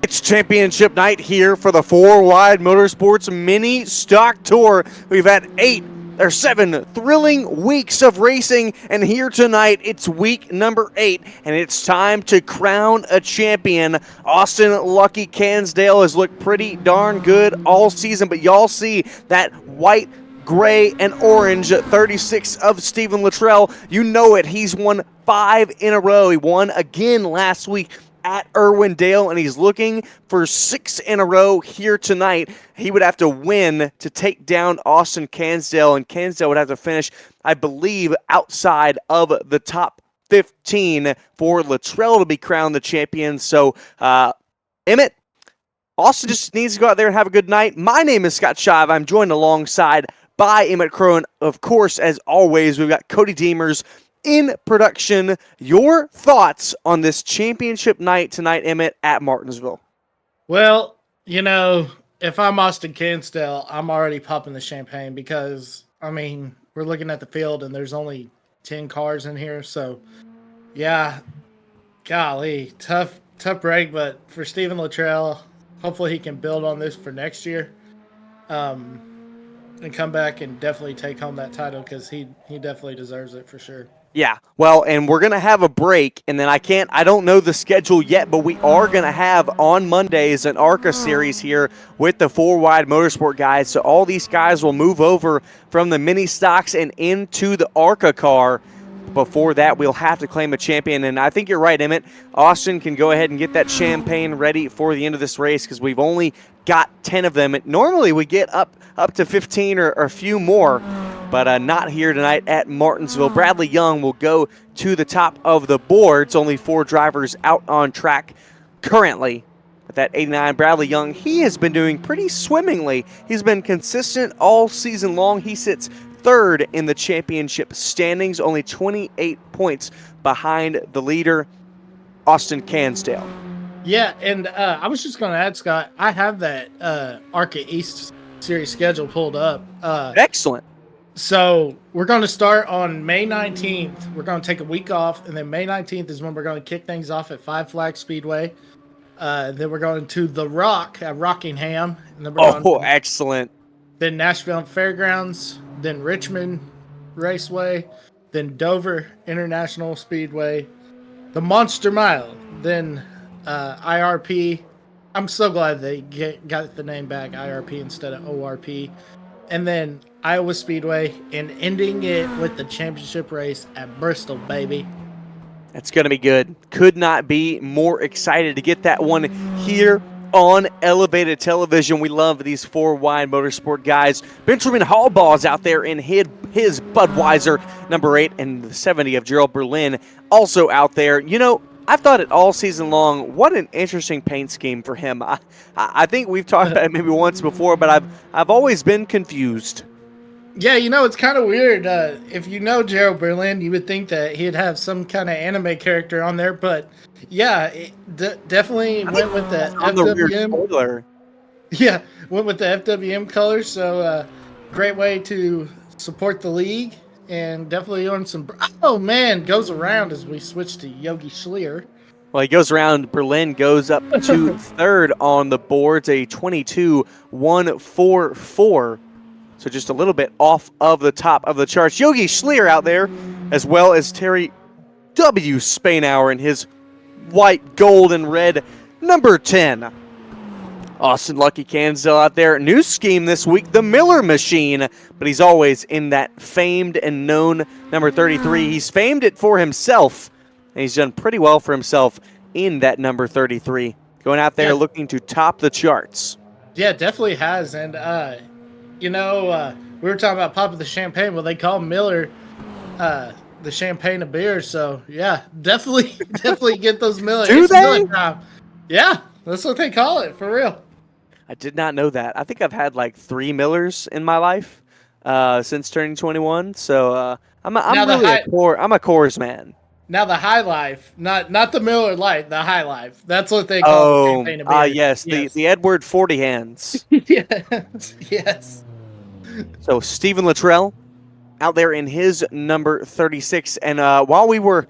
It's championship night here for the Four Wide Motorsports Mini Stock Tour. We've had 7 thrilling weeks of racing, and here tonight it's week number 8, and it's time to crown a champion. Austin Lucky Cansdale has looked pretty darn good all season, but y'all see that white, gray, and orange 36 of Stephen Luttrell. You know it. He's won 5 in a row. He won again last week at Irwindale, and he's looking for 6 in a row here tonight. He would have to win to take down Austin Cansdale, and Cansdale would have to finish, I believe, outside of the top 15 for Luttrell to be crowned the champion. So, Emmett, Austin just needs to go out there and have a good night. My name is Scott Shive. I'm joined alongside by Emmett Crow, and of course, as always, we've got Cody Deemers in production. Your thoughts on this championship night tonight, Emmett, at Martinsville? Well, if I'm Austin Cansdale, I'm already popping the champagne because, we're looking at the field and there's only 10 cars in here. So, yeah, golly, tough break. But for Stephen Luttrell, hopefully he can build on this for next year and come back and definitely take home that title because he definitely deserves it for sure. Yeah, well, and we're going to have a break, and then I don't know the schedule yet, but we are going to have on Mondays an ARCA series here with the Four Wide Motorsport guys. So all these guys will move over from the mini stocks and into the ARCA car. Before that, we'll have to claim a champion, and I think you're right, Emmett. Austin can go ahead and get that champagne ready for the end of this race because we've only got 10 of them. Normally we get up to 15 or a few more, but not here tonight at Martinsville. Bradley Young will go to the top of the boards. Only 4 drivers out on track currently. At that 89, Bradley Young, he has been doing pretty swimmingly. He's been consistent all season long. He sits 3rd in the championship standings, only 28 points behind the leader, Austin Cansdale. Yeah, and I was just going to add, Scott, I have that ARCA East Series schedule pulled up. Excellent. So we're going to start on May 19th. We're going to take a week off, and then May 19th is when we're going to kick things off at Five Flags Speedway. Then we're going to The Rock at Rockingham. And then we're excellent. Then Nashville Fairgrounds, then Richmond Raceway, then Dover International Speedway, the Monster Mile, then IRP. I'm so glad they got the name back, IRP instead of ORP. And then Iowa Speedway, and ending it with the championship race at Bristol, baby. That's going to be good. Could not be more excited to get that one here on elevated television. We love these Four Wide Motorsport guys. Benjamin Hallball's out there in his Budweiser number 8, and the 70 of Gerald Berlin also out there. I've thought it all season long. What an interesting paint scheme for him. I think we've talked about it maybe once before, but I've always been confused. Yeah, it's kind of weird. If you know Gerald Berlin, you would think that he'd have some kind of anime character on there, but yeah, definitely I think went with the on the rear FWM. spoiler. Yeah, went with the FWM colors. So great way to support the league and definitely on some. Oh man, goes around as we switch to Yogi Schlier. Well, he goes around. Berlin goes up to third on the boards, a 22.144. So just a little bit off of the top of the charts. Yogi Schlier out there, as well as Terry W. Spainhour in his white, gold, and red number 10. Austin Lucky Cansdale out there. New scheme this week, the Miller Machine, but he's always in that famed and known number 33. He's famed it for himself, and he's done pretty well for himself in that number 33. Going out there looking to top the charts. Yeah, definitely has. And, we were talking about Pop of the Champagne. Well, they call Miller the champagne of beer. So, yeah, definitely get those Miller. Do they? Miller time. Yeah, that's what they call it, for real. I did not know that. I think I've had like 3 Millers in my life since turning 21. So I'm a Coors man. Now the High Life, not the Miller Lite, the High Life. That's what they call the champagne of beer. Yes, the Edward 40 hands. Yes. So Stephen Luttrell out there in his number 36, and while we were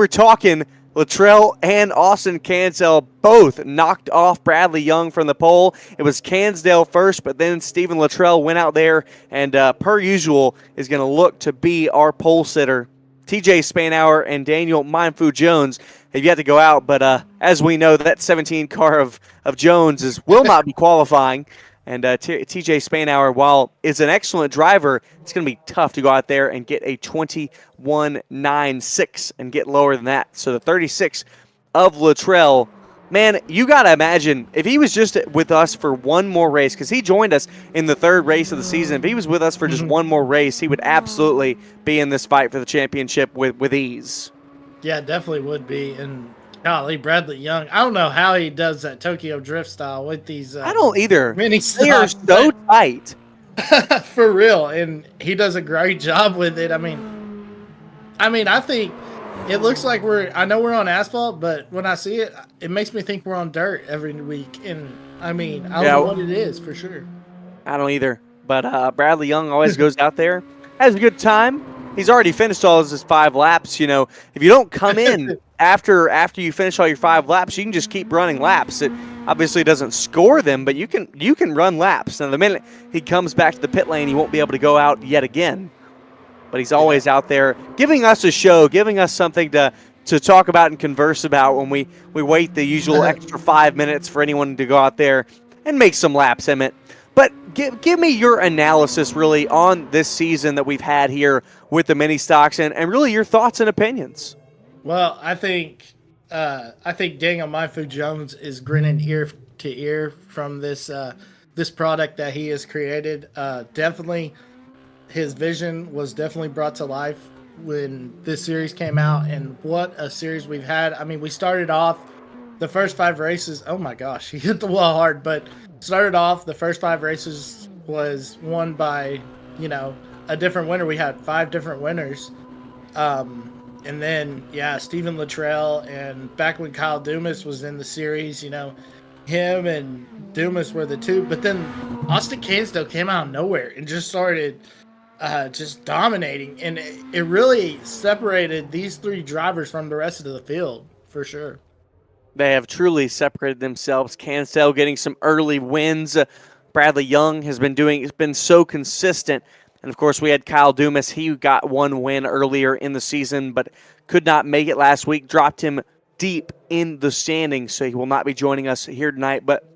talking, Luttrell and Austin Cansdale both knocked off Bradley Young from the pole. It was Cansdale first, but then Stephen Luttrell went out there and, per usual, is going to look to be our pole sitter. TJ Spainhour and Daniel Mindfu Jones have yet to go out, but as we know, that 17 car of Jones will not be qualifying. And TJ Spainhour, while is an excellent driver, it's going to be tough to go out there and get a 21.96 and get lower than that. So the 36 of Luttrell, man, you got to imagine if he was just with us for one more race, because he joined us in the third race of the season. If he was with us for just one more race, he would absolutely be in this fight for the championship with ease. Yeah, definitely would be. And golly, Bradley Young, I don't know how he does that Tokyo Drift style with these. I don't either. Mini they are so tight. For real, and he does a great job with it. I mean, I think it looks like I know we're on asphalt, but when I see it, it makes me think we're on dirt every week. And I don't know what it is for sure. I don't either. But Bradley Young always goes out there, has a good time. He's already finished all his 5 laps. You know, if you don't come in after you finish all your 5 laps, you can just keep running laps. It obviously doesn't score them, but you can run laps. Now, the minute he comes back to the pit lane, he won't be able to go out yet again. But he's always out there giving us a show, giving us something to talk about and converse about when we wait the usual extra 5 minutes for anyone to go out there and make some laps, Emmett. But give me your analysis really on this season that we've had here with the mini stocks and really your thoughts and opinions. Well, I think Daniel Mindfu Jones is grinning ear to ear from this product that he has created. Definitely, his vision was definitely brought to life when this series came out, and what a series we've had. I mean, we started off the first 5 races. Oh my gosh, he hit the wall hard, but started off the first 5 races was won by, a different winner. We had 5 different winners. And then, Stephen Luttrell, and back when Kyle Dumas was in the series, him and Dumas were the 2. But then Austin Cansdale came out of nowhere and just started just dominating. And it really separated these 3 drivers from the rest of the field, for sure. They have truly separated themselves. Cansdale getting some early wins. Bradley Young has been so consistent. And, of course, we had Kyle Dumas. He got 1 win earlier in the season, but could not make it last week. Dropped him deep in the standings, so he will not be joining us here tonight. But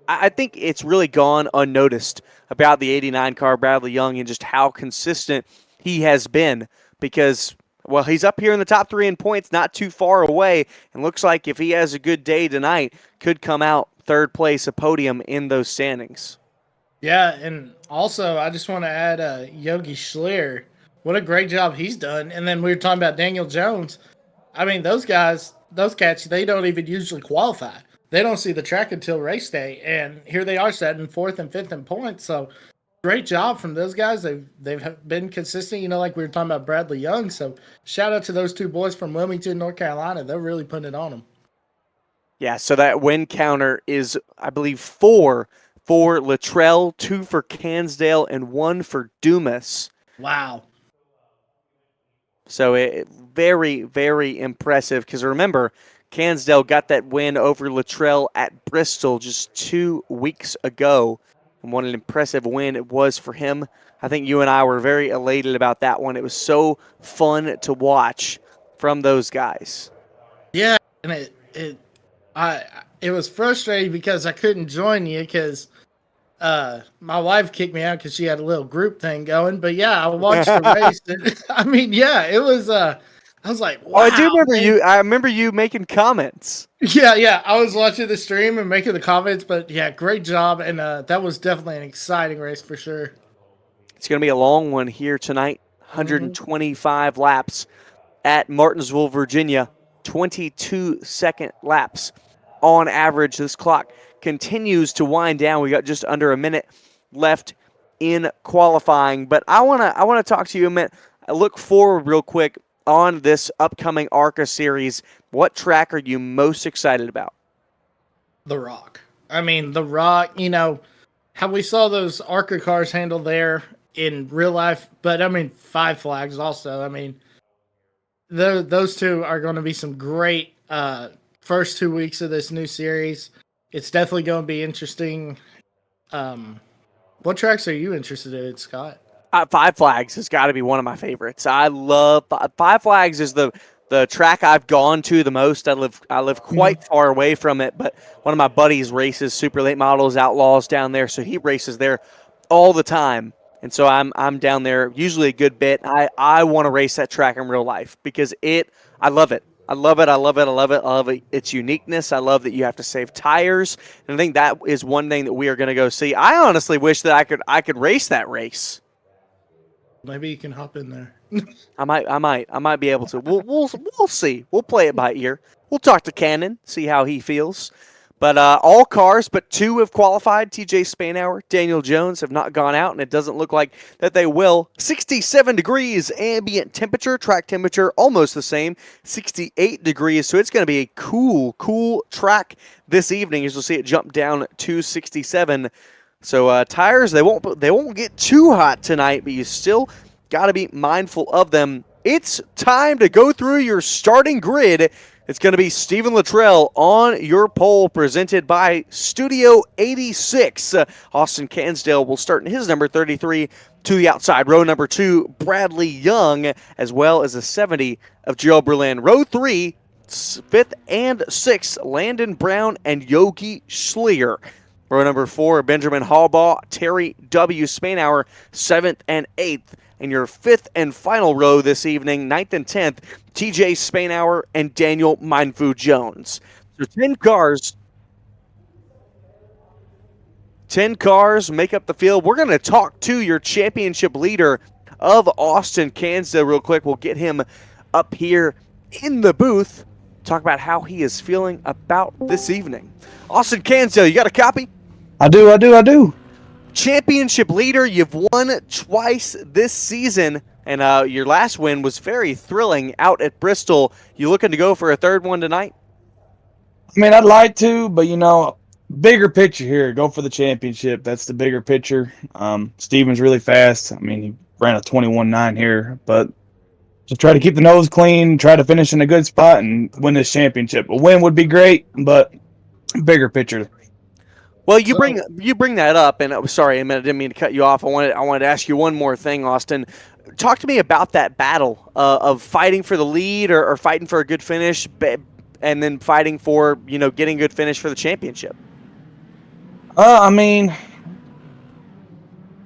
I think it's really gone unnoticed about the 89 car, Bradley Young, and just how consistent he has been because, well, he's up here in the top 3 in points, not too far away, and looks like if he has a good day tonight, could come out third place, a podium in those standings. Yeah, and also I just want to add Yogi Schlier. What a great job he's done. And then we were talking about Daniel Jones. I mean, those guys, those cats, they don't even usually qualify. They don't see the track until race day, and here they are setting fourth and fifth in points. So great job from those guys. They've been consistent, like we were talking about Bradley Young. So shout out to those two boys from Wilmington, North Carolina. They're really putting it on them. Yeah, so that win counter is, I believe, 4 for Luttrell, 2 for Cansdale, and 1 for Dumas. Wow. So very, very impressive, because remember, Cansdale got that win over Luttrell at Bristol just 2 weeks ago. And what an impressive win it was for him. I think you and I were very elated about that one. It was so fun to watch from those guys. Yeah, and it was frustrating because I couldn't join you because my wife kicked me out because she had a little group thing going. But yeah, I watched the race. And, I mean, yeah, it was. I was like, wow. Oh, I do remember you. I remember you making comments. Yeah. I was watching the stream and making the comments. But yeah, great job, and that was definitely an exciting race for sure. It's going to be a long one here tonight. 125 laps at Martinsville, Virginia. 22-second laps on average. This clock continues to wind down. We got just under a minute left in qualifying, but I want to talk to you a minute. I look forward real quick on this upcoming ARCA series. What track are you most excited about? The Rock. I mean, The Rock, how we saw those ARCA cars handle there in real life, but I mean, Five Flags also. I mean, those two are going to be some great first 2 weeks of this new series. It's definitely going to be interesting. What tracks are you interested in, Scott? Five Flags has got to be one of my favorites. I love Five Flags is the track I've gone to the most. I live quite far away from it, but one of my buddies races Super Late Models Outlaws down there, so he races there all the time. And so I'm down there usually a good bit. I want to race that track in real life because I love it. I love its uniqueness. I love that you have to save tires. And I think that is one thing that we are going to go see. I honestly wish that I could race that race. Maybe you can hop in there. I might be able to. We'll see. We'll play it by ear. We'll talk to Cannon, see how he feels. But all cars but 2 have qualified. TJ Spanauer, Daniel Jones have not gone out, and it doesn't look like that they will. 67 degrees ambient temperature, track temperature almost the same, 68 degrees. So it's going to be a cool track this evening as you'll see it jump down to 67. So tires, they won't get too hot tonight, but you still got to be mindful of them. It's time to go through your starting grid. It's going to be Stephen Luttrell on your pole, presented by Studio 86. Austin Cansdale will start in his number 33 to the outside. Row number 2, Bradley Young, as well as a 70 of Joe Berlin. Row 3, 5th and 6th, Landon Brown and Yogi Schleer. Row number 4, Benjamin Hallbaugh, Terry W. Spanauer, 7th and 8th. And your 5th and final row this evening, 9th and 10th, TJ Spanauer and Daniel Mindfu Jones. So 10 cars make up the field. We're going to talk to your championship leader of Austin Cansdale real quick. We'll get him up here in the booth, talk about how he is feeling about this evening. Austin Cansdale, you got a copy? I do. Championship leader, you've won twice this season, and your last win was very thrilling out at Bristol. You looking to go for a third one tonight? I mean, I'd like to, but bigger picture here, go for the championship. That's the bigger picture. Steven's really fast. I mean, he ran a 21.9 here, but just try to keep the nose clean, try to finish in a good spot, and win this championship. A win would be great, but bigger picture. Well, you bring that up, and sorry, I didn't mean to cut you off. I wanted to ask you one more thing, Austin. Talk to me about that battle of fighting for the lead or fighting for a good finish, and then fighting for getting a good finish for the championship. I mean,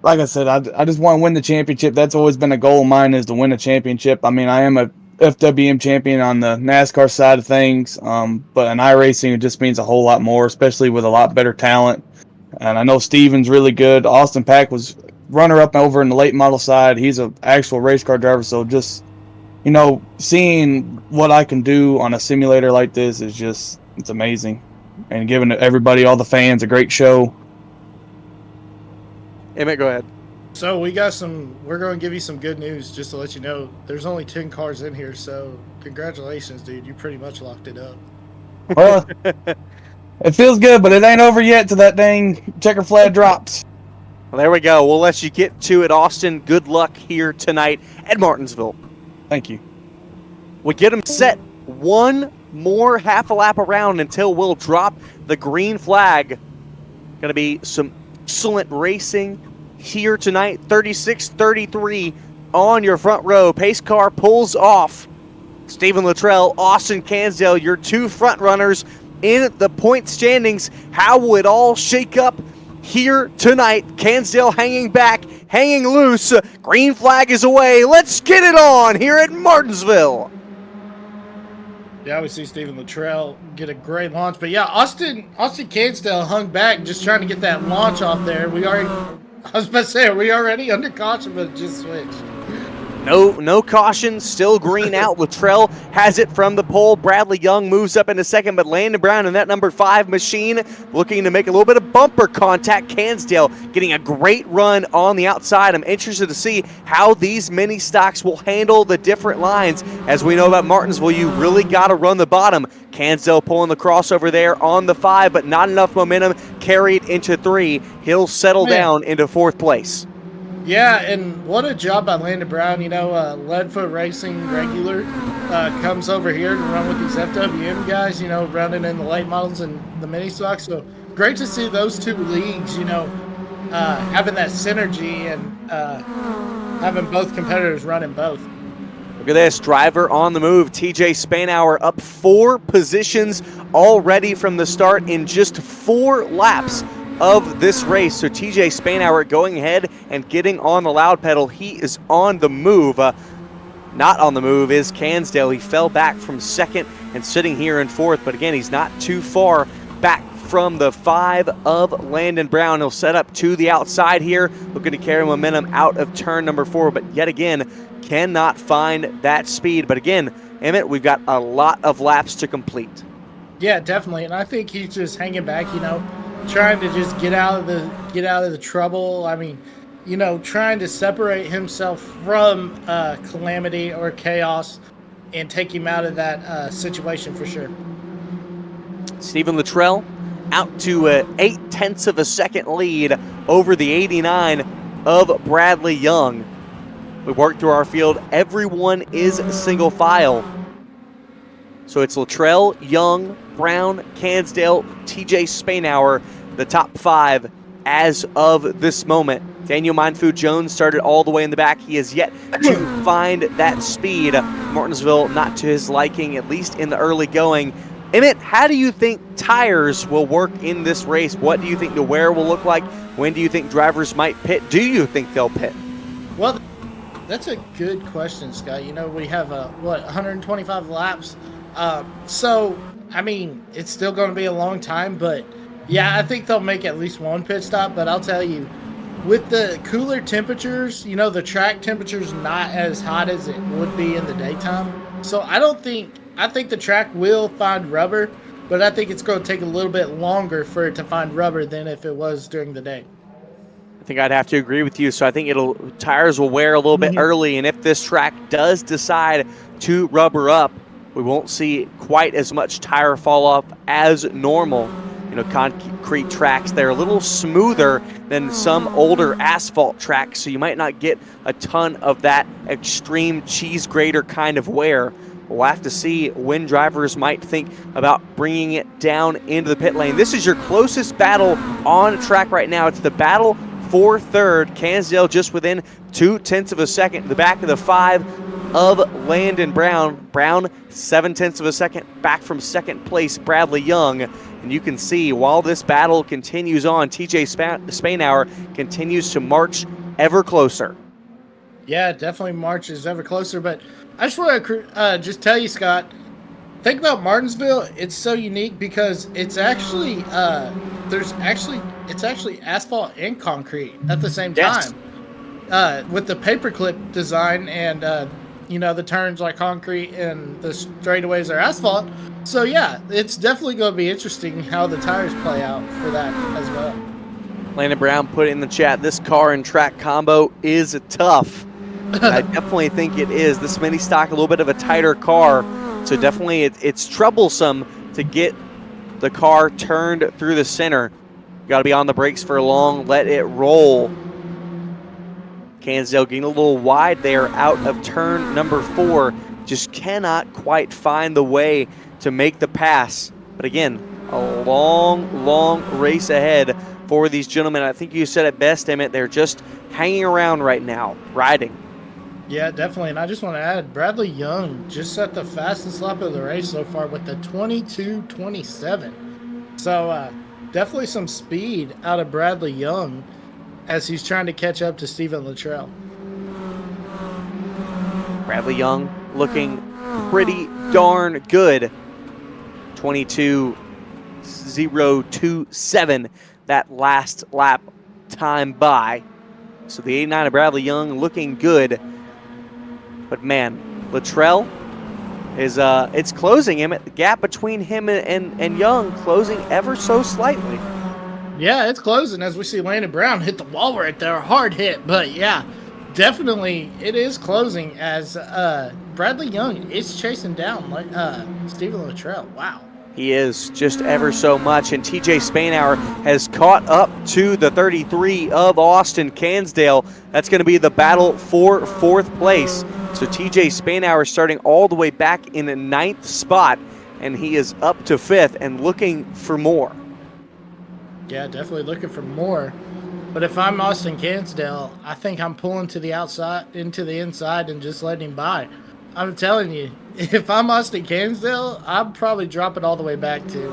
like I said, I just want to win the championship. That's always been a goal of mine, is to win a championship. I mean, I am a FWM champion on the NASCAR side of things, but in iRacing it just means a whole lot more, especially with a lot better talent. And I know Steven's really good. Austin Pack was runner-up over in the late model side. He's an actual race car driver, so just you know, seeing what I can do on a simulator like this is just, it's amazing. And giving everybody, all the fans, a great show. Emmett, go ahead. So we're going to give you some good news just to let you know. There's only 10 cars in here, so congratulations, dude. You pretty much locked it up. Well, it feels good, but it ain't over yet till that dang checker flag drops. Well, there we go. We'll let you get to it, Austin. Good luck here tonight at Martinsville. Thank you. We get them set. One more half a lap around until we'll drop the green flag. Going to be some excellent racing here tonight. 36-33 on your front row. Pace car pulls off. Stephen Luttrell, Austin Cansdale, your two front runners in the point standings. How will it all shake up here tonight? Cansdale hanging back, hanging loose. Green flag is away. Let's get it on here at Martinsville. Yeah, we see Stephen Luttrell get a great launch. But yeah, Austin Cansdale hung back just trying to get that launch off there. I was about to say, are we already under caution, but it just switched. No caution, still green out. Luttrell has it from the pole. Bradley Young moves up into second, but Landon Brown in that number 5 machine looking to make a little bit of bumper contact. Cansdale getting a great run on the outside. I'm interested to see how these mini stocks will handle the different lines. As we know about Martinsville, you really got to run the bottom. Cansdale pulling the crossover there on the 5, but not enough momentum carried into 3. He'll settle down into 4th place. Yeah, and what a job by Landon Brown. You know, Leadfoot Racing regular comes over here to run with these FWM guys, you know, running in the late models and the mini stocks. So great to see those two leagues, you know, having that synergy and having both competitors running both. Look at this, driver on the move. TJ Spanauer up 4 positions already from the start in just 4 laps of this race. So TJ Spanauer going ahead and getting on the loud pedal. He is on the move. Not on the move is Cansdale. He fell back from 2nd and sitting here in 4th, but again, he's not too far back from the 5 of Landon Brown. He'll set up to the outside here, looking to carry momentum out of turn number 4, but yet again, cannot find that speed. But again, Emmett, we've got a lot of laps to complete. Yeah, definitely, and I think he's just hanging back, you know, trying to just get out of the trouble. I mean, you know, trying to separate himself from calamity or chaos and take him out of that situation for sure. Stephen Luttrell out to 0.8 of a second lead over the 89 of Bradley Young. We worked through our field. Everyone is single file. So it's Luttrell, Young, Brown, Cansdale, TJ Spanauer, the top 5 as of this moment. Daniel Mindfood Jones started all the way in the back. He has yet to find that speed. Martinsville not to his liking, at least in the early going. Emmett, how do you think tires will work in this race? What do you think the wear will look like? When do you think drivers might pit? Do you think they'll pit? Well, that's a good question, Scott. You know, we have 125 laps. So, I mean, it's still going to be a long time, but yeah, I think they'll make at least one pit stop. But I'll tell you, with the cooler temperatures, you know, the track temperature's not as hot as it would be in the daytime. So I think the track will find rubber, but I think it's going to take a little bit longer for it to find rubber than if it was during the day. I think I'd have to agree with you. So I think tires will wear a little bit early, and if this track does decide to rubber up, we won't see quite as much tire fall off as normal. You know, concrete tracks, they're a little smoother than some older asphalt tracks, so you might not get a ton of that extreme cheese grater kind of wear. We'll have to see when drivers might think about bringing it down into the pit lane. This is your closest battle on track right now. It's the battle for 3rd. Cansdale just within 0.2 of a second. The back of the 5 of Landon Brown. Brown 0.7 of a second back from 2nd place, Bradley Young. And you can see while this battle continues on, TJ Spanauer continues to march ever closer. Yeah, definitely marches ever closer. But I just want to just tell you, Scott, think about Martinsville. It's so unique because it's actually it's actually asphalt and concrete at the same time. With the paperclip design and the turns are concrete and the straightaways are asphalt. So yeah, it's definitely going to be interesting how the tires play out for that as well. Landon Brown put in the chat, this car and track combo is tough. And I definitely think it is. This mini stock, a little bit of a tighter car, so definitely it's troublesome to get the car turned through the center. You got to be on the brakes for long, let it roll. Cansdale getting a little wide there out of turn number 4. Just cannot quite find the way to make the pass. But again, a long race ahead for these gentlemen. I think you said it best, Emmett. They're just hanging around right now, riding. Yeah, definitely. And I just want to add, Bradley Young just set the fastest lap of the race so far with the 22:27. So definitely some speed out of Bradley Young as he's trying to catch up to Steven Luttrell. Bradley Young looking pretty darn good. 22:027, that last lap time by. So the 89 of Bradley Young looking good. But man, Luttrell is it's closing him. The gap between him and Young closing ever so slightly. Yeah, it's closing as we see Landon Brown hit the wall right there. Hard hit, but yeah, definitely it is closing as Bradley Young is chasing down Steven Luttrell. Wow. He is just ever so much, and TJ Spainhour has caught up to the 33 of Austin Cansdale. That's going to be the battle for 4th place. So TJ Spainhour starting all the way back in the 9th spot, and he is up to 5th and looking for more. Yeah, definitely looking for more. But if I'm Austin Cansdale, I think I'm pulling to the outside, into the inside, and just letting him by. I'm telling you, if I'm Austin Cansdale, I'm probably dropping all the way back in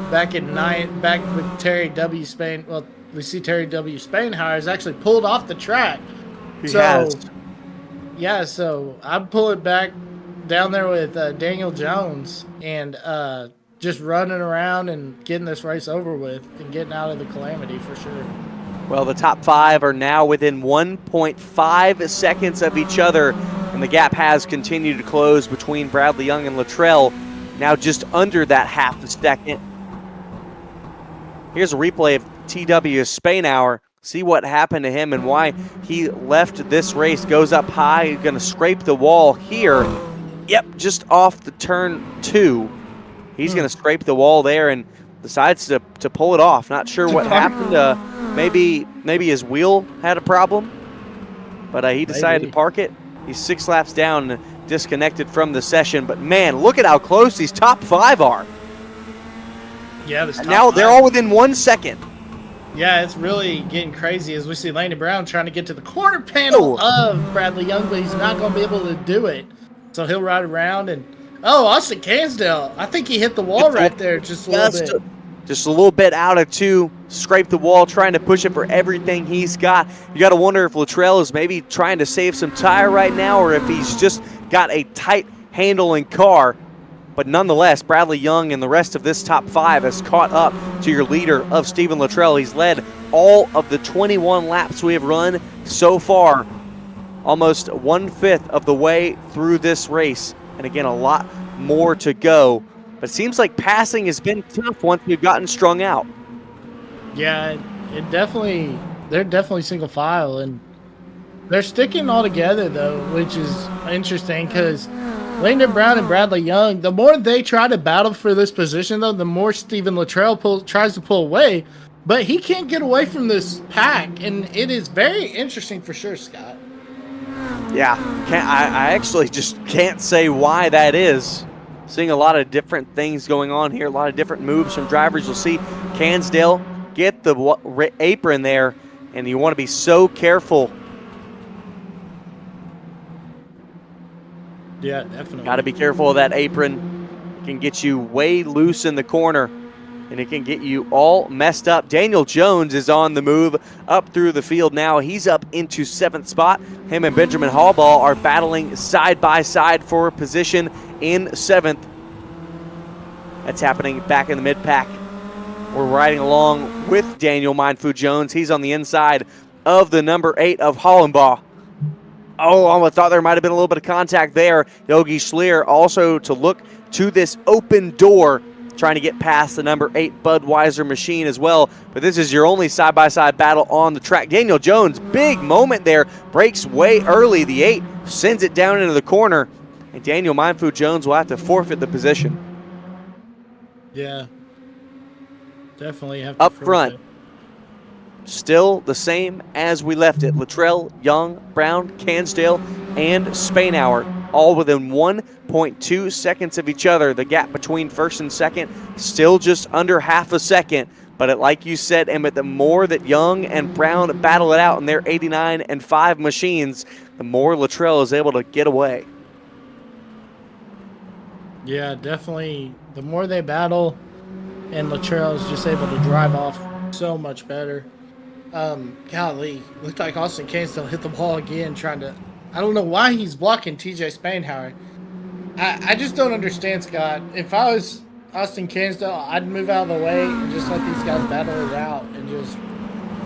9th, back with Terry W. Spain. Well, we see Terry W. Spainhour is actually pulled off the track. He has. Yeah, so I'm pulling back down there with Daniel Jones and just running around and getting this race over with and getting out of the calamity for sure. Well, the top 5 are now within 1.5 seconds of each other, and the gap has continued to close between Bradley Young and Luttrell, now just under that half a second. Here's a replay of TW Spainhour. See what happened to him and why he left this race. Goes up high, he's going to scrape the wall here. Yep, just off the turn 2. He's going to scrape the wall there and decides to pull it off. Not sure what happened. Maybe his wheel had a problem, but he decided to park it. He's 6 laps down and disconnected from the session. But man, look at how close these top 5 are. Yeah, now they're all within 1 second. Yeah, it's really getting crazy as we see Landon Brown trying to get to the quarter panel of Bradley Young, but he's not going to be able to do it. So he'll ride around and Austin Cansdale, I think he hit the wall right there just a little bit. Just a little bit out of 2, scrape the wall, trying to push it for everything he's got. You got to wonder if Luttrell is maybe trying to save some tire right now or if he's just got a tight handling car. But nonetheless, Bradley Young and the rest of this top 5 has caught up to your leader of Steven Luttrell. He's led all of the 21 laps we have run so far, almost 1/5 of the way through this race. And again, a lot more to go. But it seems like passing has been tough once we've gotten strung out. Yeah, they're definitely single file, and they're sticking all together, though, which is interesting because Landon Brown and Bradley Young, the more they try to battle for this position, though, the more Steven Luttrell tries to pull away, but he can't get away from this pack, and it is very interesting for sure, Scott. Yeah, I actually just can't say why that is. Seeing a lot of different things going on here, a lot of different moves from drivers. You'll see Cansdale get the apron there, and you want to be so careful. Yeah, definitely. Got to be careful of that apron. It can get you way loose in the corner, and it can get you all messed up. Daniel Jones is on the move up through the field now. He's up into 7th spot. Him and Benjamin Hallball are battling side by side for position in 7th. That's happening back in the mid-pack. We're riding along with Daniel Mindfu Jones. He's on the inside of the number 8 of Hollenbaugh. Oh, I thought there might have been a little bit of contact there. Yogi Schleer also to look to this open door, trying to get past the number 8 Budweiser machine as well. But this is your only side-by-side battle on the track. Daniel Jones, big moment there, breaks way early. The 8 sends it down into the corner, and Daniel Mindfood Jones will have to forfeit the position. Yeah, definitely have to Up forfeit. front, still the same as we left it. Luttrell, Young, Brown, Cansdale, and Spainhour, all within 1.2 seconds of each other. The gap between first and second still just under half a second. But like you said, Emmett, the more that Young and Brown battle it out in their 89 and 5 machines, the more Luttrell is able to get away. Yeah, definitely. The more they battle, and Luttrell is just able to drive off so much better. Golly, looked like Austin Cansdale hit the wall again, trying to. I don't know why he's blocking TJ Spainhour. I just don't understand, Scott. If I was Austin Cansdale, I'd move out of the way and just let these guys battle it out and just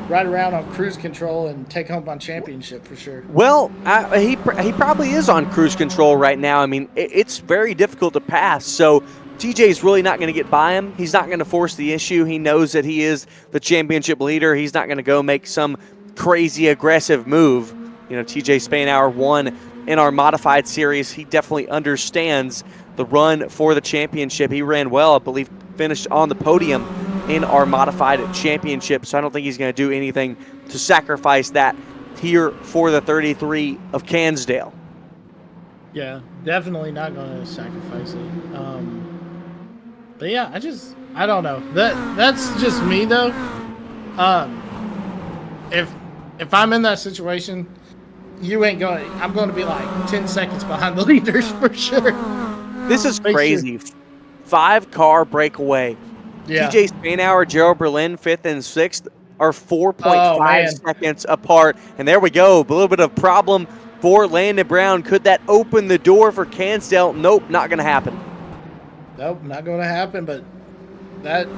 ride around on cruise control and take home my championship for sure. Well, he probably is on cruise control right now. I mean, it's very difficult to pass, so TJ's really not going to get by him. He's not going to force the issue. He knows that he is the championship leader. He's not going to go make some crazy aggressive move. You know, TJ Spainhour won in our modified series. He definitely understands the run for the championship. He ran well, I believe, finished on the podium in our modified championship, so I don't think he's going to do anything to sacrifice that here for the 33 of Cansdale. Yeah, definitely not going to sacrifice it. But yeah, I don't know. That's just me though. If I'm in that situation, I'm going to be like 10 seconds behind the leaders for sure. This is crazy. 5-car breakaway. Yeah. TJ Spainhour, Gerald Berlin, 5th and 6th are 4.5 seconds apart. And there we go. A little bit of problem for Landon Brown. Could that open the door for Cansdale? Nope, not going to happen. Nope, not going to happen. But that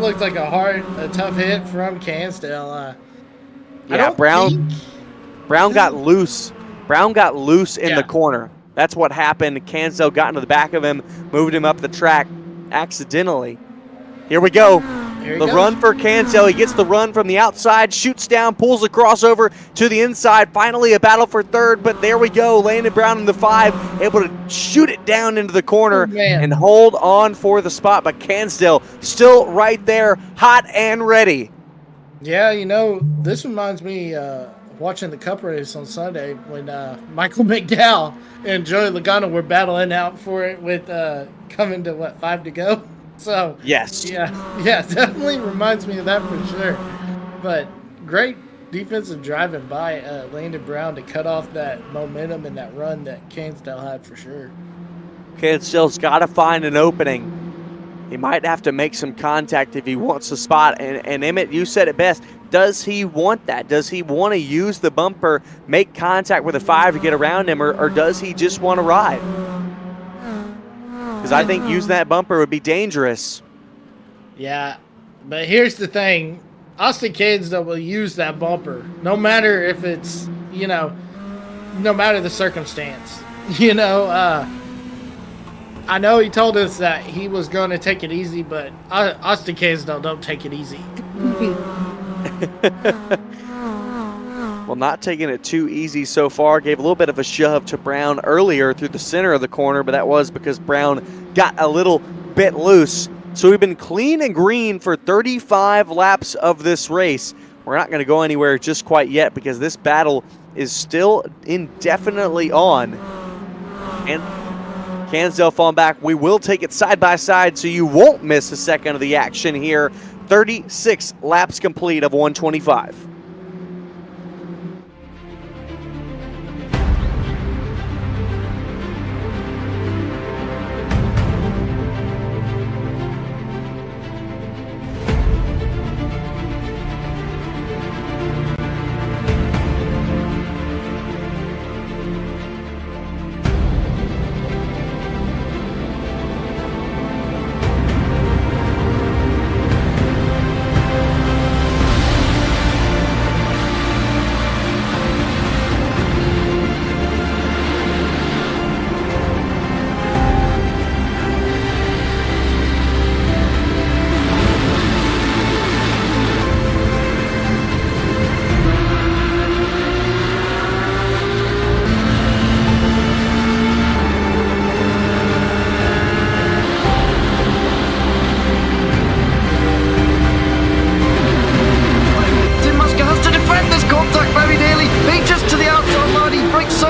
looked like a tough hit from Cansdale. Yeah, Brown got loose. Brown got loose in the corner. That's what happened. Cansdale got into the back of him, moved him up the track accidentally. Here we go. The run for Cansdale. He gets the run from the outside, shoots down, pulls the crossover to the inside. Finally a battle for third, but there we go. Landon Brown in the 5, able to shoot it down into the corner and hold on for the spot. But Cansdale still right there, hot and ready. Yeah, you know, this reminds me watching the Cup race on Sunday when Michael McDowell and Joey Logano were battling out for it with coming to 5 to go. So yes, yeah, definitely reminds me of that for sure. But great defensive driving by Landon Brown to cut off that momentum and that run that Cansdale had for sure. Cansdale's got to find an opening. He might have to make some contact if he wants the spot. And Emmett, you said it best. Does he want that? Does he want to use the bumper, make contact with a 5 to get around him, or does he just want to ride? Because I think using that bumper would be dangerous. Yeah, but here's the thing. Austin Cansdale will use that bumper, no matter if it's, no matter the circumstance. I know he told us that he was going to take it easy, but Austin Cansdale don't take it easy. Well, not taking it too easy so far. Gave a little bit of a shove to Brown earlier through the center of the corner, but that was because Brown got a little bit loose. So we've been clean and green for 35 laps of this race. We're not going to go anywhere just quite yet because this battle is still indefinitely on. And Cansdale falling back. We will take it side by side so you won't miss a second of the action here. 36 laps complete of 125.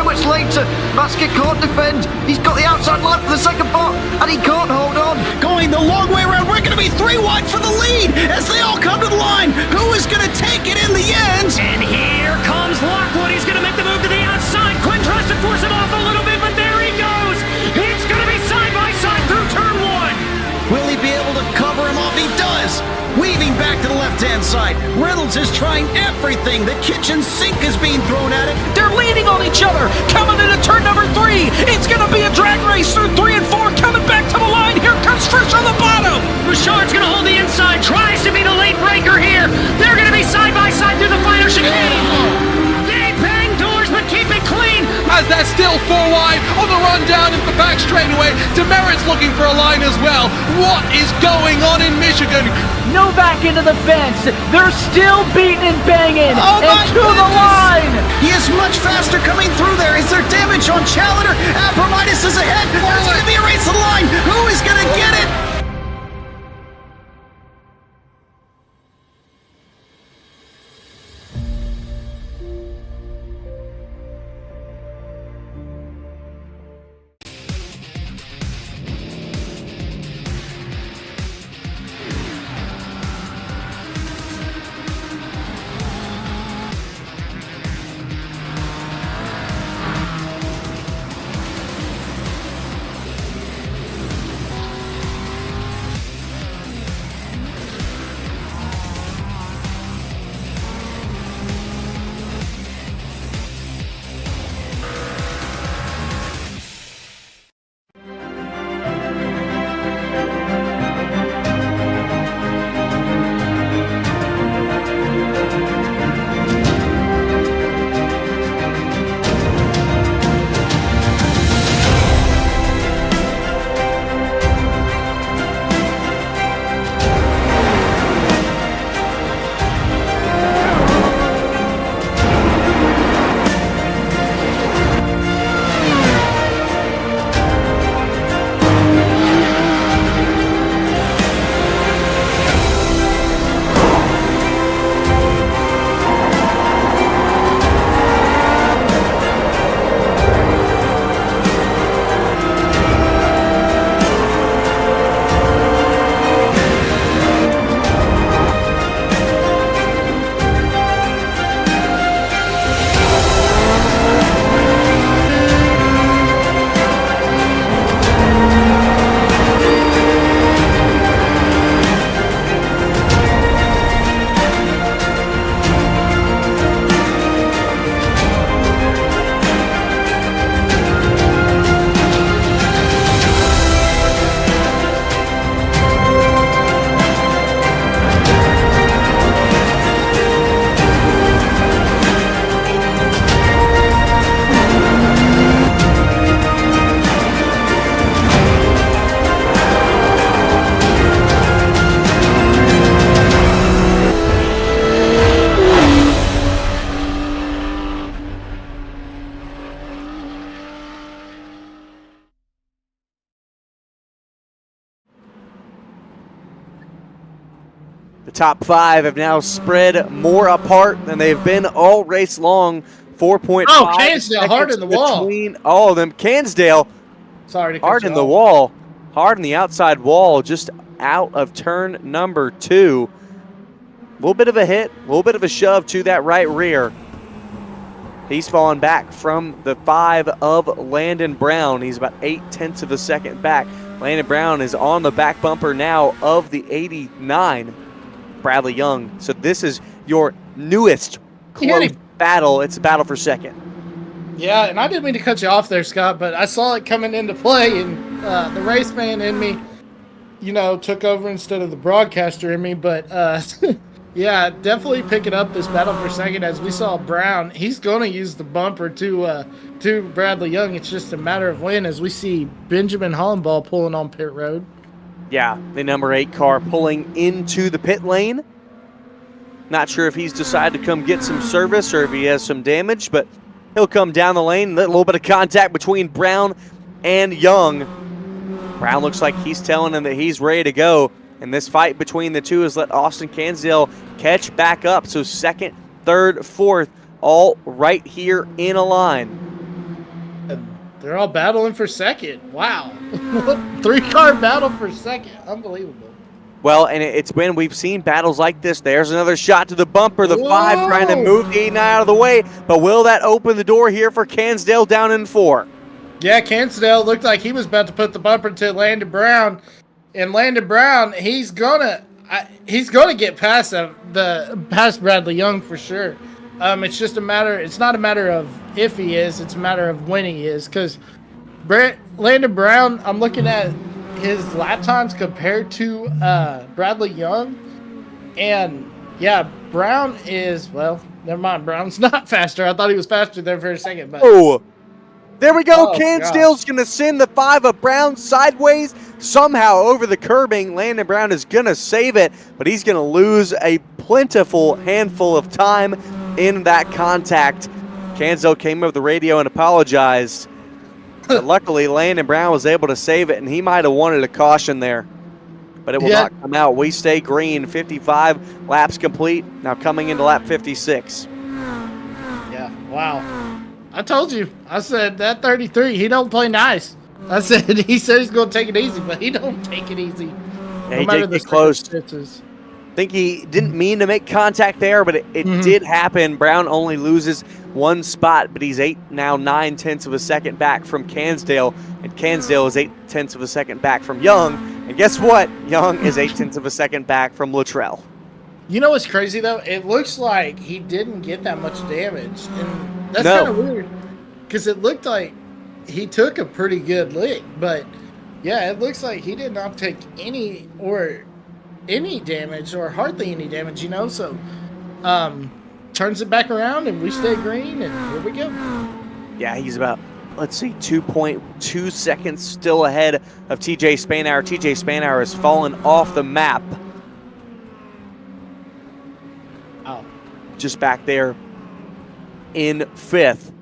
much later. Basket can't defend. He's got the outside line for the second part, and he can't hold on. Going the long way around. We're going to be 3 wide for the lead as they all come to the line. Who is going to take it in the end? And here comes Lockwood. He's going to make the move to the outside. Quinn tries to force him off a little bit, but there he goes. It's going to be side by side through turn 1. Will he be able to cover him off? He does. Weaving back to the left-hand side. Reynolds is trying everything. The kitchen sink is being thrown at it. They're leaning on each other. Coming into turn number 3. It's going to be a drag race through 3 and 4. Coming back to the line. Here comes Frisch on the bottom. Bouchard's going to hold the inside. Tries to be the late breaker here. They're going to be side by side through the final chicane. They bang doors, but keep it clean. As they're still 4 wide on the run down into the back straightaway. Demerit's looking for a line as well. What is going on in Michigan? Novak into the fence. They're still beating and banging. Oh and my to the goodness. line. He is much faster coming through there. Is there damage on Challenger? Abramitis is ahead. There's going to be a race to the line. Who is going to get it? The top 5 have now spread more apart than they've been all race long. 4.5 Oh, Cansdale, hard in the wall. between all of them. Cansdale, Sorry to cut hard you in the off. wall, hard in the outside wall, just out of turn number 2. A little bit of a hit, a little bit of a shove to that right rear. He's fallen back from the 5 of Landon Brown. He's about 0.8 of a second back. Landon Brown is on the back bumper now of the 89, Bradley Young. So this is your newest close battle. It's a battle for second. Yeah, and I didn't mean to cut you off there, Scott, but I saw it coming into play, and the race fan in me, took over instead of the broadcaster in me. But yeah, definitely picking up this battle for second. As we saw Brown, he's going to use the bumper to Bradley Young. It's just a matter of when, as we see Benjamin Hollenball pulling on pit road. Yeah, the number 8 car pulling into the pit lane. Not sure if he's decided to come get some service or if he has some damage, but he'll come down the lane. A little bit of contact between Brown and Young. Brown looks like he's telling him that he's ready to go. And this fight between the two has let Austin Cansdale catch back up. So second, third, fourth, all right here in a line. They're all battling for second. Wow. 3-car battle for second. Unbelievable. Well, and it's when we've seen battles like this. There's another shot to the bumper. The 5 trying to move the 89 out of the way. But will that open the door here for Cansdale down in 4? Yeah, Cansdale looked like he was about to put the bumper to Landon Brown. And Landon Brown, he's gonna get past past Bradley Young for sure. It's just it's not a matter of if he is, it's a matter of when he is. Because Landon Brown, I'm looking at his lap times compared to Bradley Young. And yeah, Brown is, well, never mind. Brown's not faster. I thought he was faster there for a second. But there we go. Oh, Cansdale's going to send the 5 of Brown sideways, somehow over the curbing. Landon Brown is going to save it, but he's going to lose a plentiful handful of time in that contact. Cansdale came over the radio and apologized. But luckily, Landon Brown was able to save it, and he might have wanted a caution there. But it will not come out. We stay green. 55 laps complete. Now coming into lap 56. Yeah, wow. I told you. I said that 33, he don't play nice. I said he said he's going to take it easy, but he don't take it easy. Yeah, he did get close. I think he didn't mean to make contact there, but it did happen. Brown only loses 1 spot, but he's 9/10 of a second back from Cansdale, and Cansdale is 0.8 of a second back from Young. And guess what? Young is 0.8 of a second back from Luttrell. You know what's crazy though? It looks like he didn't get that much damage, and that's kind of weird because it looked like he took a pretty good lick, but yeah, it looks like he did not take any damage or hardly any damage, you know. So turns it back around and we stay green, and here we go. Yeah, he's about, let's see, 2.2 seconds still ahead of TJ Spanauer. TJ Spanauer has fallen off the map. Oh. Just back there in 5th.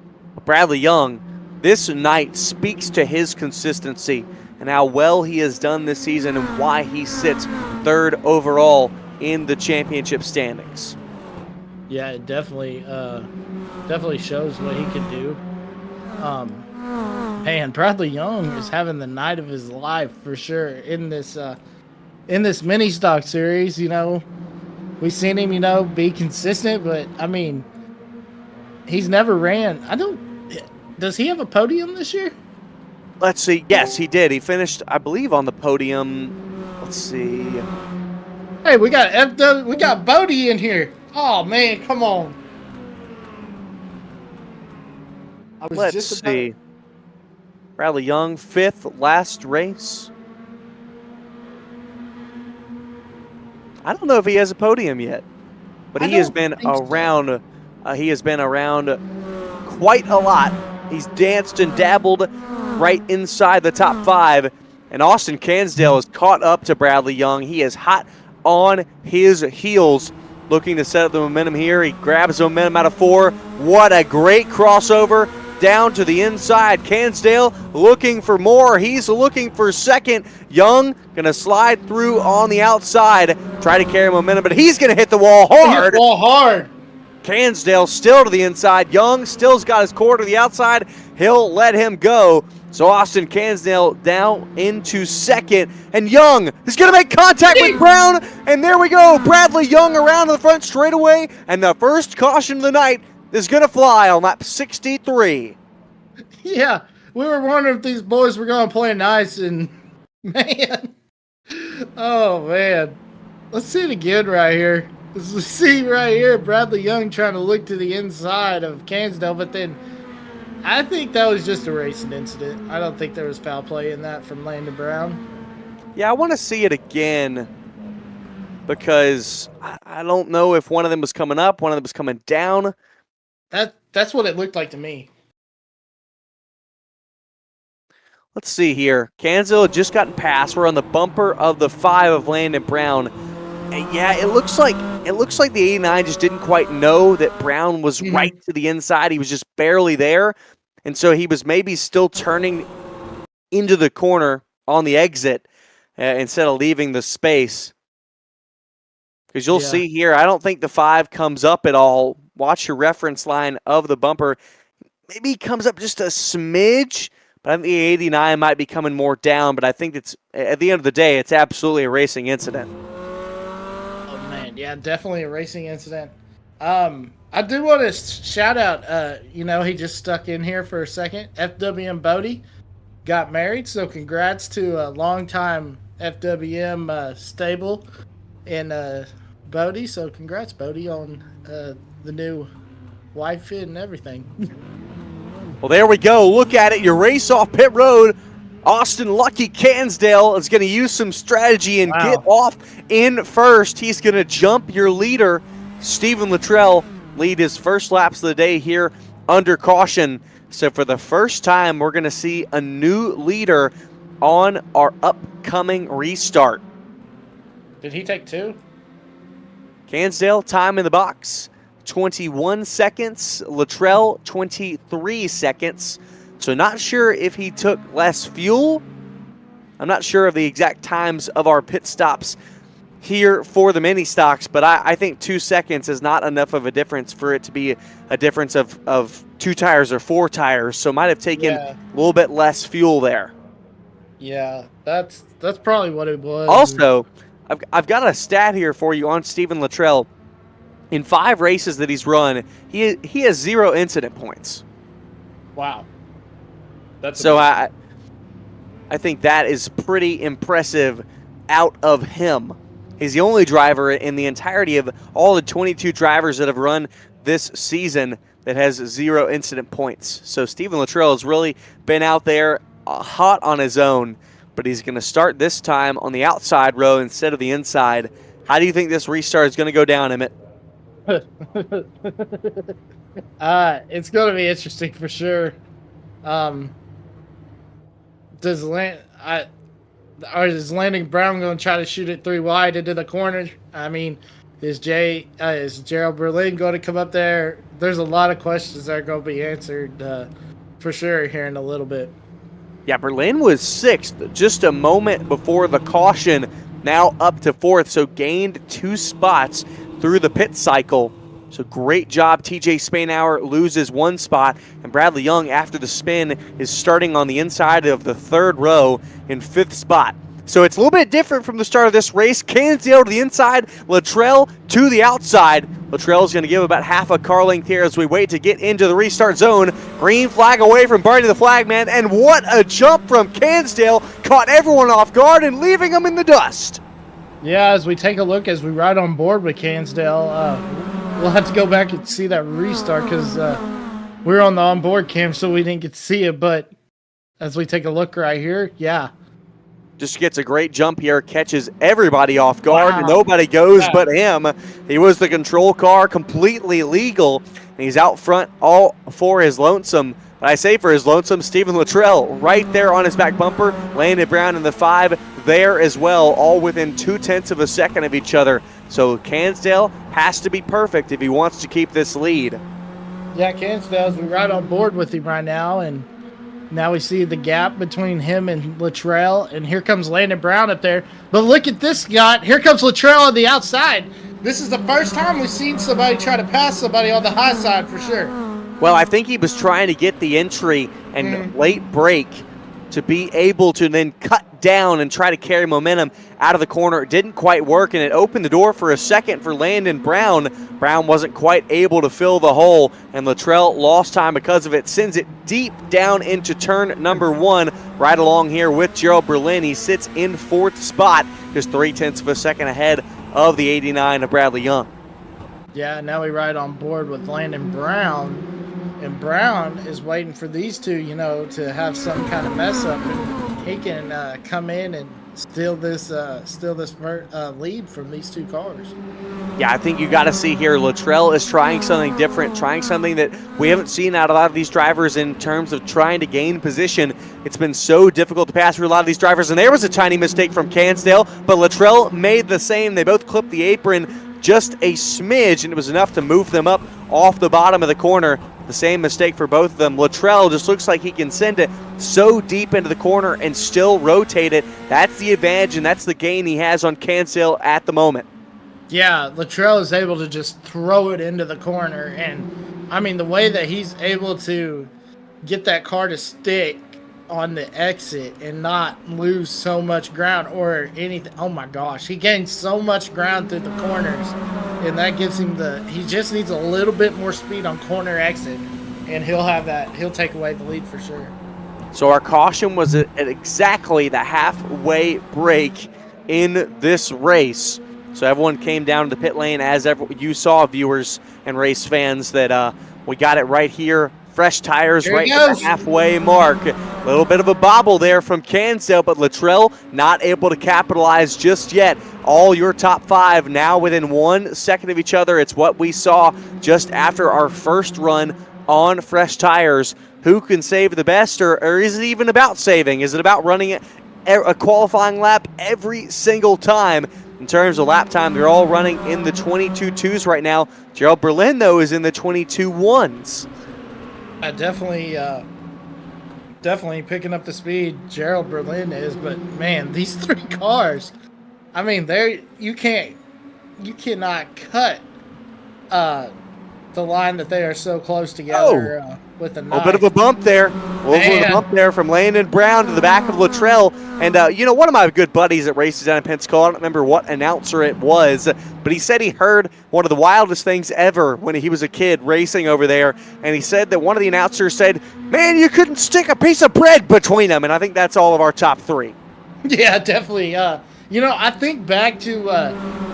Bradley Young, this night speaks to his consistency and how well he has done this season and why he sits 3rd overall in the championship standings. Yeah, it definitely shows what he can do. Man, Bradley Young is having the night of his life for sure in this mini stock series. You know, we've seen him, you know, be consistent, but I mean, he's never ran. Does he have a podium this year? Let's see. Yes, he did. He finished, I believe, on the podium. Let's see. Hey, we got Bodie in here. Oh man, come on. Let's see. Bradley Young, 5th, last race. I don't know if he has a podium yet, but he has been around. He has been around quite a lot. He's danced and dabbled right inside the top 5, and Austin Cansdale has caught up to Bradley Young. He is hot on his heels, looking to set up the momentum here. He grabs the momentum out of 4. What a great crossover down to the inside. Cansdale looking for more. He's looking for 2nd. Young going to slide through on the outside, try to carry momentum, but he's going to hit the wall hard. Cansdale still to the inside. Young still's got his core to the outside. He'll let him go. So Austin Cansdale down into 2nd. And Young is going to make contact with Brown. And there we go. Bradley Young around to the front straightaway. And the first caution of the night is going to fly on lap 63. Yeah, we were wondering if these boys were going to play nice. And man, oh man. Let's see it again right here. Let's see right here, Bradley Young trying to look to the inside of Cansdale, but then I think that was just a racing incident. I don't think there was foul play in that from Landon Brown. Yeah, I want to see it again because I don't know if one of them was coming up, one of them was coming down. That's what it looked like to me. Let's see here. Cansdale had just gotten past. We're on the bumper of the 5 of Landon Brown. And yeah, it looks like the 89 just didn't quite know that Brown was right to the inside. He was just barely there. And so he was maybe still turning into the corner on the exit instead of leaving the space. Because you'll see here, I don't think the 5 comes up at all. Watch your reference line of the bumper. Maybe he comes up just a smidge, but I think the 89 might be coming more down, but I think it's, at the end of the day, it's absolutely a racing incident. Oh, man. Yeah, definitely a racing incident. I do want to shout out, he just stuck in here for a second. FWM Bodie got married, so congrats to a longtime FWM stable in Bodie. So congrats, Bodie, on the new wife and everything. Well, there we go. Look at it. Your race off pit road. Austin Lucky Cansdale is going to use some strategy and get off in first. He's going to jump your leader, Stephen Luttrell, lead his first laps of the day here under caution. So for the first time, we're going to see a new leader on our upcoming restart. Did he take 2? Cansdale, time in the box, 21 seconds. Luttrell, 23 seconds. So not sure if he took less fuel. I'm not sure of the exact times of our pit stops here for the mini stocks, but I think 2 seconds is not enough of a difference for it to be a difference of 2 tires or 4 tires. So might have taken a little bit less fuel there. Yeah, that's probably what it was. Also, I've got a stat here for you on Stephen Luttrell. In 5 races that he's run, he has 0 incident points. Wow. That's so I think that is pretty impressive out of him. He's the only driver in the entirety of all the 22 drivers that have run this season that has 0 incident points. So Stephen Luttrell has really been out there hot on his own, but he's going to start this time on the outside row instead of the inside. How do you think this restart is going to go down, Emmett? It's going to be interesting for sure. Is Landon Brown going to try to shoot it 3 wide into the corner? I mean, is Gerald Berlin going to come up there? There's a lot of questions that are going to be answered for sure here in a little bit. Yeah, Berlin was 6th just a moment before the caution, now up to 4th, so gained 2 spots through the pit cycle. So great job. TJ Spainhour loses 1 spot, and Bradley Young, after the spin, is starting on the inside of the 3rd row in 5th spot. So it's a little bit different from the start of this race. Cansdale to the inside, Luttrell to the outside. Luttrell's going to give about half a car length here as we wait to get into the restart zone. Green flag away from Barney the Flagman, and what a jump from Cansdale. Caught everyone off guard and leaving them in the dust. Yeah, as we take a look, as we ride on board with Cansdale, we'll have to go back and see that restart because we were on the onboard cam, so we didn't get to see it. But as we take a look right here, yeah. Just gets a great jump here, catches everybody off guard, and nobody goes but him. He was the control car, completely legal, and he's out front all for his lonesome. But I say for his lonesome, Stephen Luttrell right there on his back bumper. Landon Brown in the 5 there as well, all within 0.2 of a second of each other. So Cansdale has to be perfect if he wants to keep this lead. Yeah, Cansdale, we ride on board with him right now, and now we see the gap between him and Luttrell, and here comes Landon Brown up there. But look at this guy. Here comes Luttrell on the outside. This is the first time we've seen somebody try to pass somebody on the high side for sure. Well, I think he was trying to get the entry and late break to be able to then cut down and try to carry momentum out of the corner. It didn't quite work, and it opened the door for a second for Landon Brown. Brown wasn't quite able to fill the hole, and Luttrell lost time because of it. Sends it deep down into turn number 1, right along here with Gerald Berlin. He sits in 4th spot, just 0.3 of a second ahead of the 89 of Bradley Young. Yeah, now we ride on board with Landon Brown. And Brown is waiting for these two, to have some kind of mess up, and he can come in and steal this lead from these 2 cars. Yeah, I think you got to see here, Luttrell is trying something different, trying something that we haven't seen out of a lot of these drivers in terms of trying to gain position. It's been so difficult to pass through a lot of these drivers, and there was a tiny mistake from Cansdale, but Luttrell made the same. They both clipped the apron just a smidge, and it was enough to move them up off the bottom of the corner. The same mistake for both of them. Luttrell just looks like he can send it so deep into the corner and still rotate it. That's the advantage, and that's the gain he has on Cansdale at the moment. Yeah, Luttrell is able to just throw it into the corner, and I mean the way that he's able to get that car to stick on the exit and not lose so much ground or anything. Oh my gosh, he gains so much ground through the corners, and that gives him he just needs a little bit more speed on corner exit, and he'll take away the lead for sure. So our caution was at exactly the halfway break in this race. So everyone came down to the pit lane, as you saw, viewers and race fans, that we got it right here. Fresh tires right at the halfway mark. A little bit of a bobble there from Cansdale, but Luttrell not able to capitalize just yet. All your top 5 now within 1 second of each other. It's what we saw just after our first run on fresh tires. Who can save the best, or is it even about saving? Is it about running a qualifying lap every single time? In terms of lap time, they're all running in the 22.2s right now. Gerald Berlin, though, is in the 22.1s. Definitely picking up the speed. Gerald Berlin is, but man, these 3 cars, I mean, you cannot cut the line that they are so close together with a knife. A bit of a bump there. A little bit of a bump there from Landon Brown to the back of Luttrell. And, one of my good buddies that races down in Pensacola, I don't remember what announcer it was, but he said he heard one of the wildest things ever when he was a kid racing over there. And he said that one of the announcers said, man, you couldn't stick a piece of bread between them. And I think that's all of our top 3. Yeah, definitely. I think back to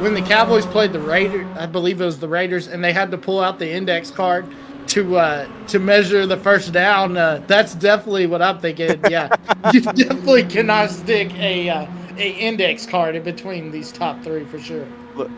when the Cowboys played the Raiders, I believe it was the Raiders, and they had to pull out the index card to measure the first down. That's definitely what I'm thinking. Yeah, you definitely cannot stick a index card in between these top 3 for sure.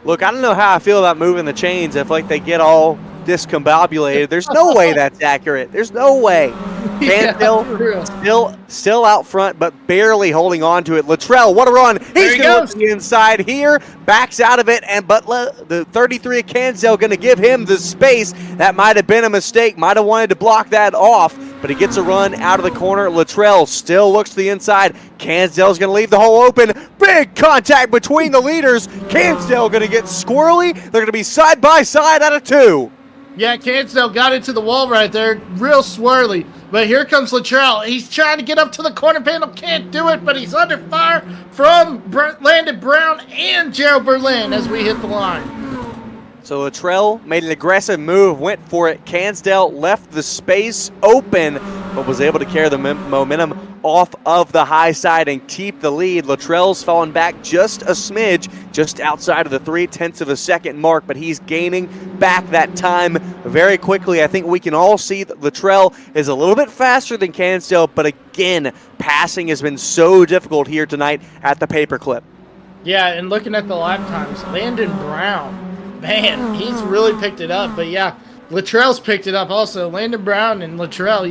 Look, I don't know how I feel about moving the chains if they get all discombobulated. There's no way that's accurate. There's no way. Cansdale still out front, but barely holding on to it. Luttrell, what a run. He's going to look to the inside here, backs out of it, but the 33 of Cansdale going to give him the space. That might have been a mistake, might have wanted to block that off, but he gets a run out of the corner. Luttrell still looks to the inside. Cansdale's going to leave the hole open. Big contact between the leaders. Cansdale going to get squirrely. They're going to be side by side out of 2. Yeah, Cansdale got into the wall right there, real swirly. But here comes Luttrell. He's trying to get up to the corner panel, can't do it, but he's under fire from Landon Brown and Gerald Berlin as we hit the line. So Luttrell made an aggressive move, went for it. Cansdale left the space open, but was able to carry the momentum off of the high side and keep the lead. Luttrell's fallen back just a smidge, just outside of the 0.3 of a second mark, but he's gaining back that time very quickly. I think we can all see that Luttrell is a little bit faster than Cansdale, but again, passing has been so difficult here tonight at the paperclip. Yeah, and looking at the lap times, Landon Brown, man, he's really picked it up. But yeah, Luttrell's picked it up also. Landon Brown and Luttrell,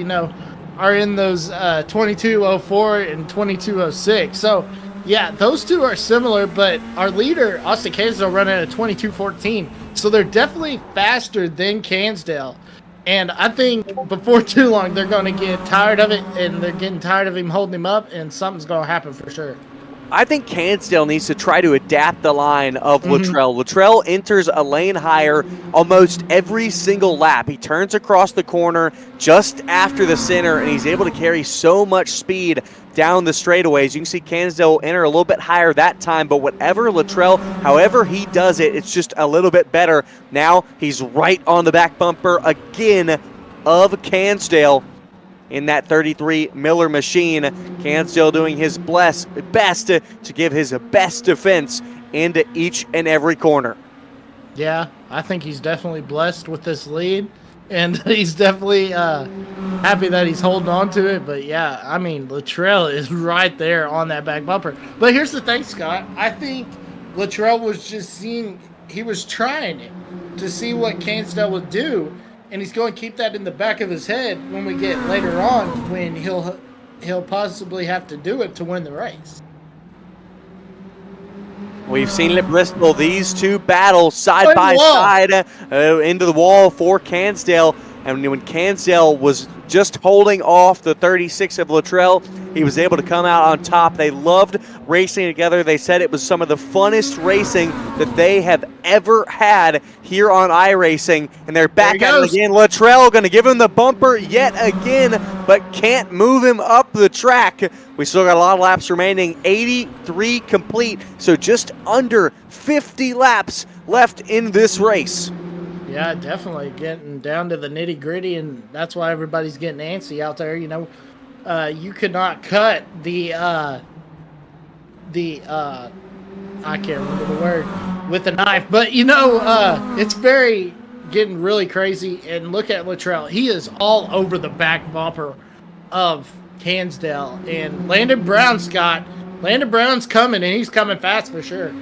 are in those 22.04 and 22.06. So, yeah, those two are similar, but our leader, Austin Cansdale, running at 22.14. So they're definitely faster than Cansdale. And I think before too long, they're going to get tired of it, and they're getting tired of him holding him up, and something's going to happen for sure. I think Cansdale needs to try to adapt the line of Luttrell. Luttrell enters a lane higher almost every single lap. He turns across the corner just after the center, and he's able to carry so much speed down the straightaways. You can see Cansdale enter a little bit higher that time, but whatever Luttrell, however he does it, it's just a little bit better. Now he's right on the back bumper again of Cansdale. In that 33 Miller machine, Cansdale doing his best to give his best defense into each and every corner. Yeah, I think he's definitely blessed with this lead, and he's definitely happy that he's holding on to it. But yeah, I mean, Luttrell is right there on that back bumper. But here's the thing, Scott. I think Luttrell was just he was trying it to see what Cansdale would do. And he's going to keep that in the back of his head when we get later on, when he'll possibly have to do it to win the race. We've seen it at Bristol. These two battle side by side into the wall for Cansdale. And when Cansdale was just holding off the 36 of Luttrell. He was able to come out on top. They loved racing together. They said it was some of the funnest racing that they have ever had here on iRacing. And they're back at it again. Luttrell going to give him the bumper yet again, but can't move him up the track. We still got a lot of laps remaining, 83 complete, so just under 50 laps left in this race. Yeah, definitely getting down to the nitty gritty, and that's why everybody's getting antsy out there. You know, you could not cut the I can't remember the word with a knife, but you know, it's getting really crazy. And look at Luttrell; he is all over the back bumper of Cansdale, and Landon Brown's coming, and he's coming fast for sure.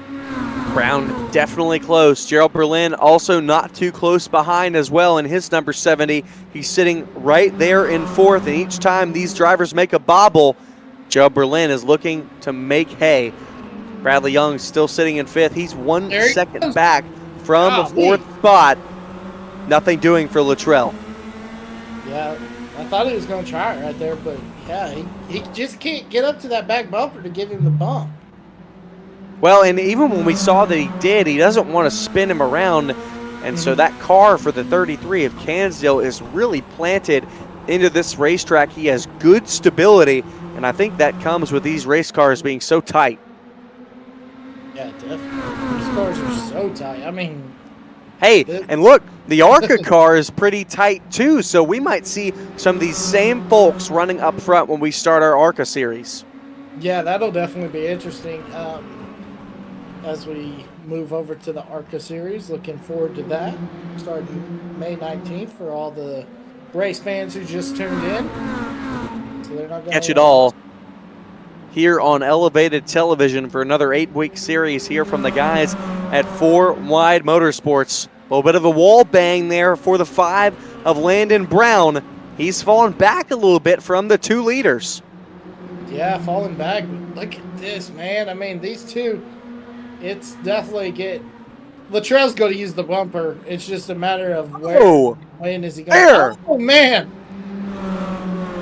Brown definitely close. Gerald Berlin also not too close behind as well in his number 70. He's sitting right there in fourth, and each time these drivers make a bobble, Gerald Berlin is looking to make hay. Bradley Young still sitting in fifth. He's 1 second back from the fourth spot. Nothing doing for Luttrell. Yeah, I thought he was going to try it right there, but yeah, he just can't get up to that back bumper to give him the bump. Well, and even when we saw that he did, he doesn't want to spin him around. And so that car for the 33 of Cansdale is really planted into this racetrack. He has good stability, and I think that comes with these race cars being so tight. Yeah, definitely. These cars are so tight. I mean... Hey, and look, the ARCA car is pretty tight too, so we might see some of these same folks running up front when we start our ARCA series. Yeah, that'll definitely be interesting. As we move over to the ARCA series, looking forward to that. Starting May 19th for all the race fans who just tuned in. So they're not going catch it all here on Elevated Television for another 8-week series here from the guys at 4 Wide Motorsports. A little bit of a wall bang there for the 5 of Landon Brown. He's fallen back a little bit from the 2 leaders. Yeah, falling back. Look at this, man. I mean, these two... It's definitely Luttrell's going to use the bumper. It's just a matter of when is he going to... Oh, man.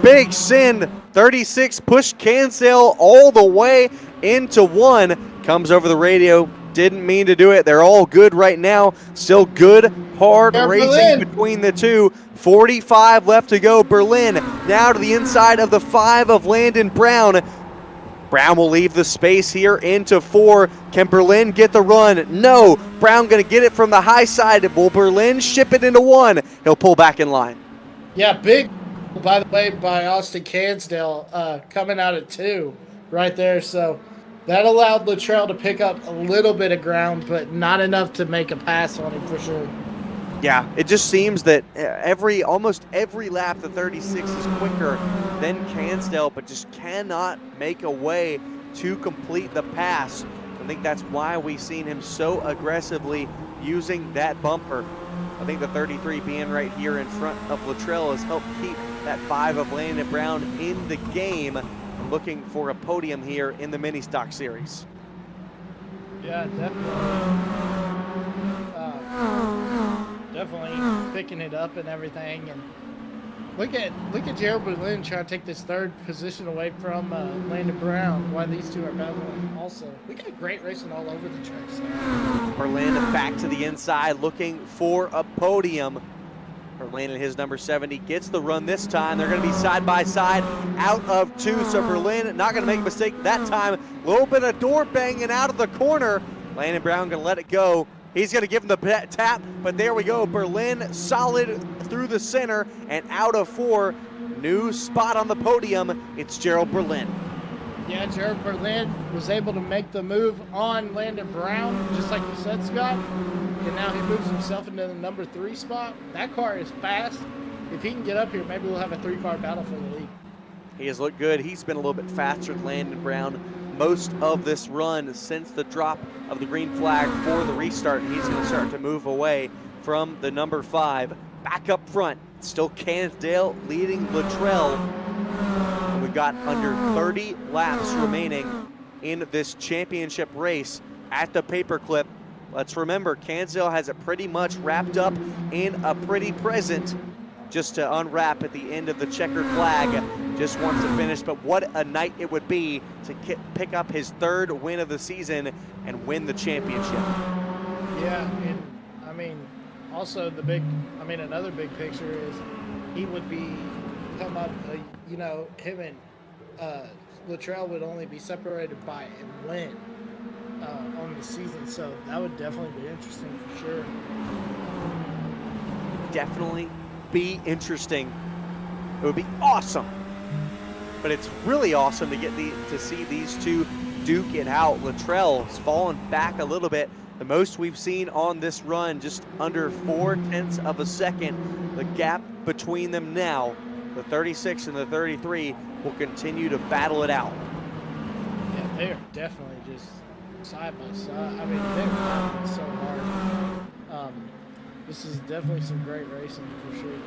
Big sin. 36 pushed Cansdale all the way into 1. Comes over the radio. Didn't mean to do it. They're all good right now. Still good, hard racing between the two. 45 left to go. Berlin now to the inside of the 5 of Landon Brown. Brown will leave the space here into 4. Can Berlin get the run? No. Brown going to get it from the high side. Will Berlin ship it into 1? He'll pull back in line. Yeah, big, by the way, by Austin Cansdale coming out at 2 right there. So that allowed Luttrell to pick up a little bit of ground, but not enough to make a pass on him for sure. Yeah, it just seems that almost every lap the 36 is quicker than Cansdale, but just cannot make a way to complete the pass. I think that's why we've seen him so aggressively using that bumper. I think the 33 being right here in front of Luttrell has helped keep that 5 of Landon Brown in the game, looking for a podium here in the mini stock series. Yeah, definitely picking it up and everything. And look at Gerald Berlin trying to take this 3rd position away from Landon Brown. Why these two are battling also. We got great racing all over the track. So. Berlin back to the inside looking for a podium. Berlin in his number 70 gets the run this time. They're going to be side by side out of 2. So Berlin not going to make a mistake that time. A little bit of door banging out of the corner. Landon Brown going to let it go. He's going to give him the tap, but there we go. Berlin solid through the center and out of 4. New spot on the podium. It's Gerald Berlin. Yeah, Gerald Berlin was able to make the move on Landon Brown, just like you said, Scott. And now he moves himself into the number 3 spot. That car is fast. If he can get up here, maybe we'll have a 3-car battle for the lead. He has looked good. He's been a little bit faster than Landon Brown most of this run since the drop of the green flag for the restart. He's going to start to move away from the number 5. Back up front, still Cansdale leading Luttrell. And we've got under 30 laps remaining in this championship race at the paperclip. Let's remember, Cansdale has it pretty much wrapped up in a pretty present. just to unwrap at the end of the checkered flag. Just wants to finish, but what a night it would be to pick up his 3rd win of the season and win the championship. Yeah, and I mean, also another big picture is he would come up, him and Luttrell would only be separated by a win on the season, so that would definitely be interesting for sure. Definitely be interesting. It would be awesome. But it's really awesome to get to see these two duke it out. Luttrell's fallen back a little bit. The most we've seen on this run, just under 0.4 of a second. The gap between them now, the 36 and the 33, will continue to battle it out. Yeah, they're definitely just side by side. I mean, they're working so hard. This is definitely some great racing for sure.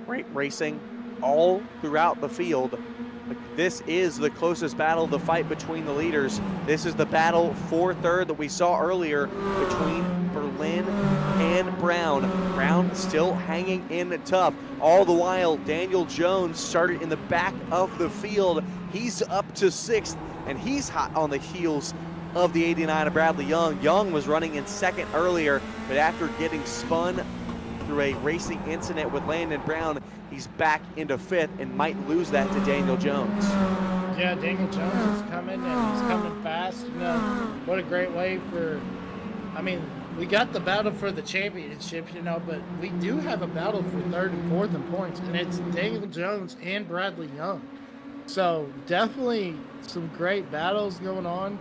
Great racing all throughout the field. This is the closest battle, the fight between the leaders. This is the battle for 3rd that we saw earlier between Berlin and Brown. Brown still hanging in tough. All the while, Daniel Jones started in the back of the field. He's up to 6th, and he's hot on the heels of the 89 of Bradley Young. Young was running in 2nd earlier, but after getting spun through a racing incident with Landon Brown, he's back into 5th and might lose that to Daniel Jones. Yeah, Daniel Jones is coming, and he's coming fast. What a great way we got the battle for the championship, but we do have a battle for 3rd and 4th in points, and it's Daniel Jones and Bradley Young. So definitely some great battles going on,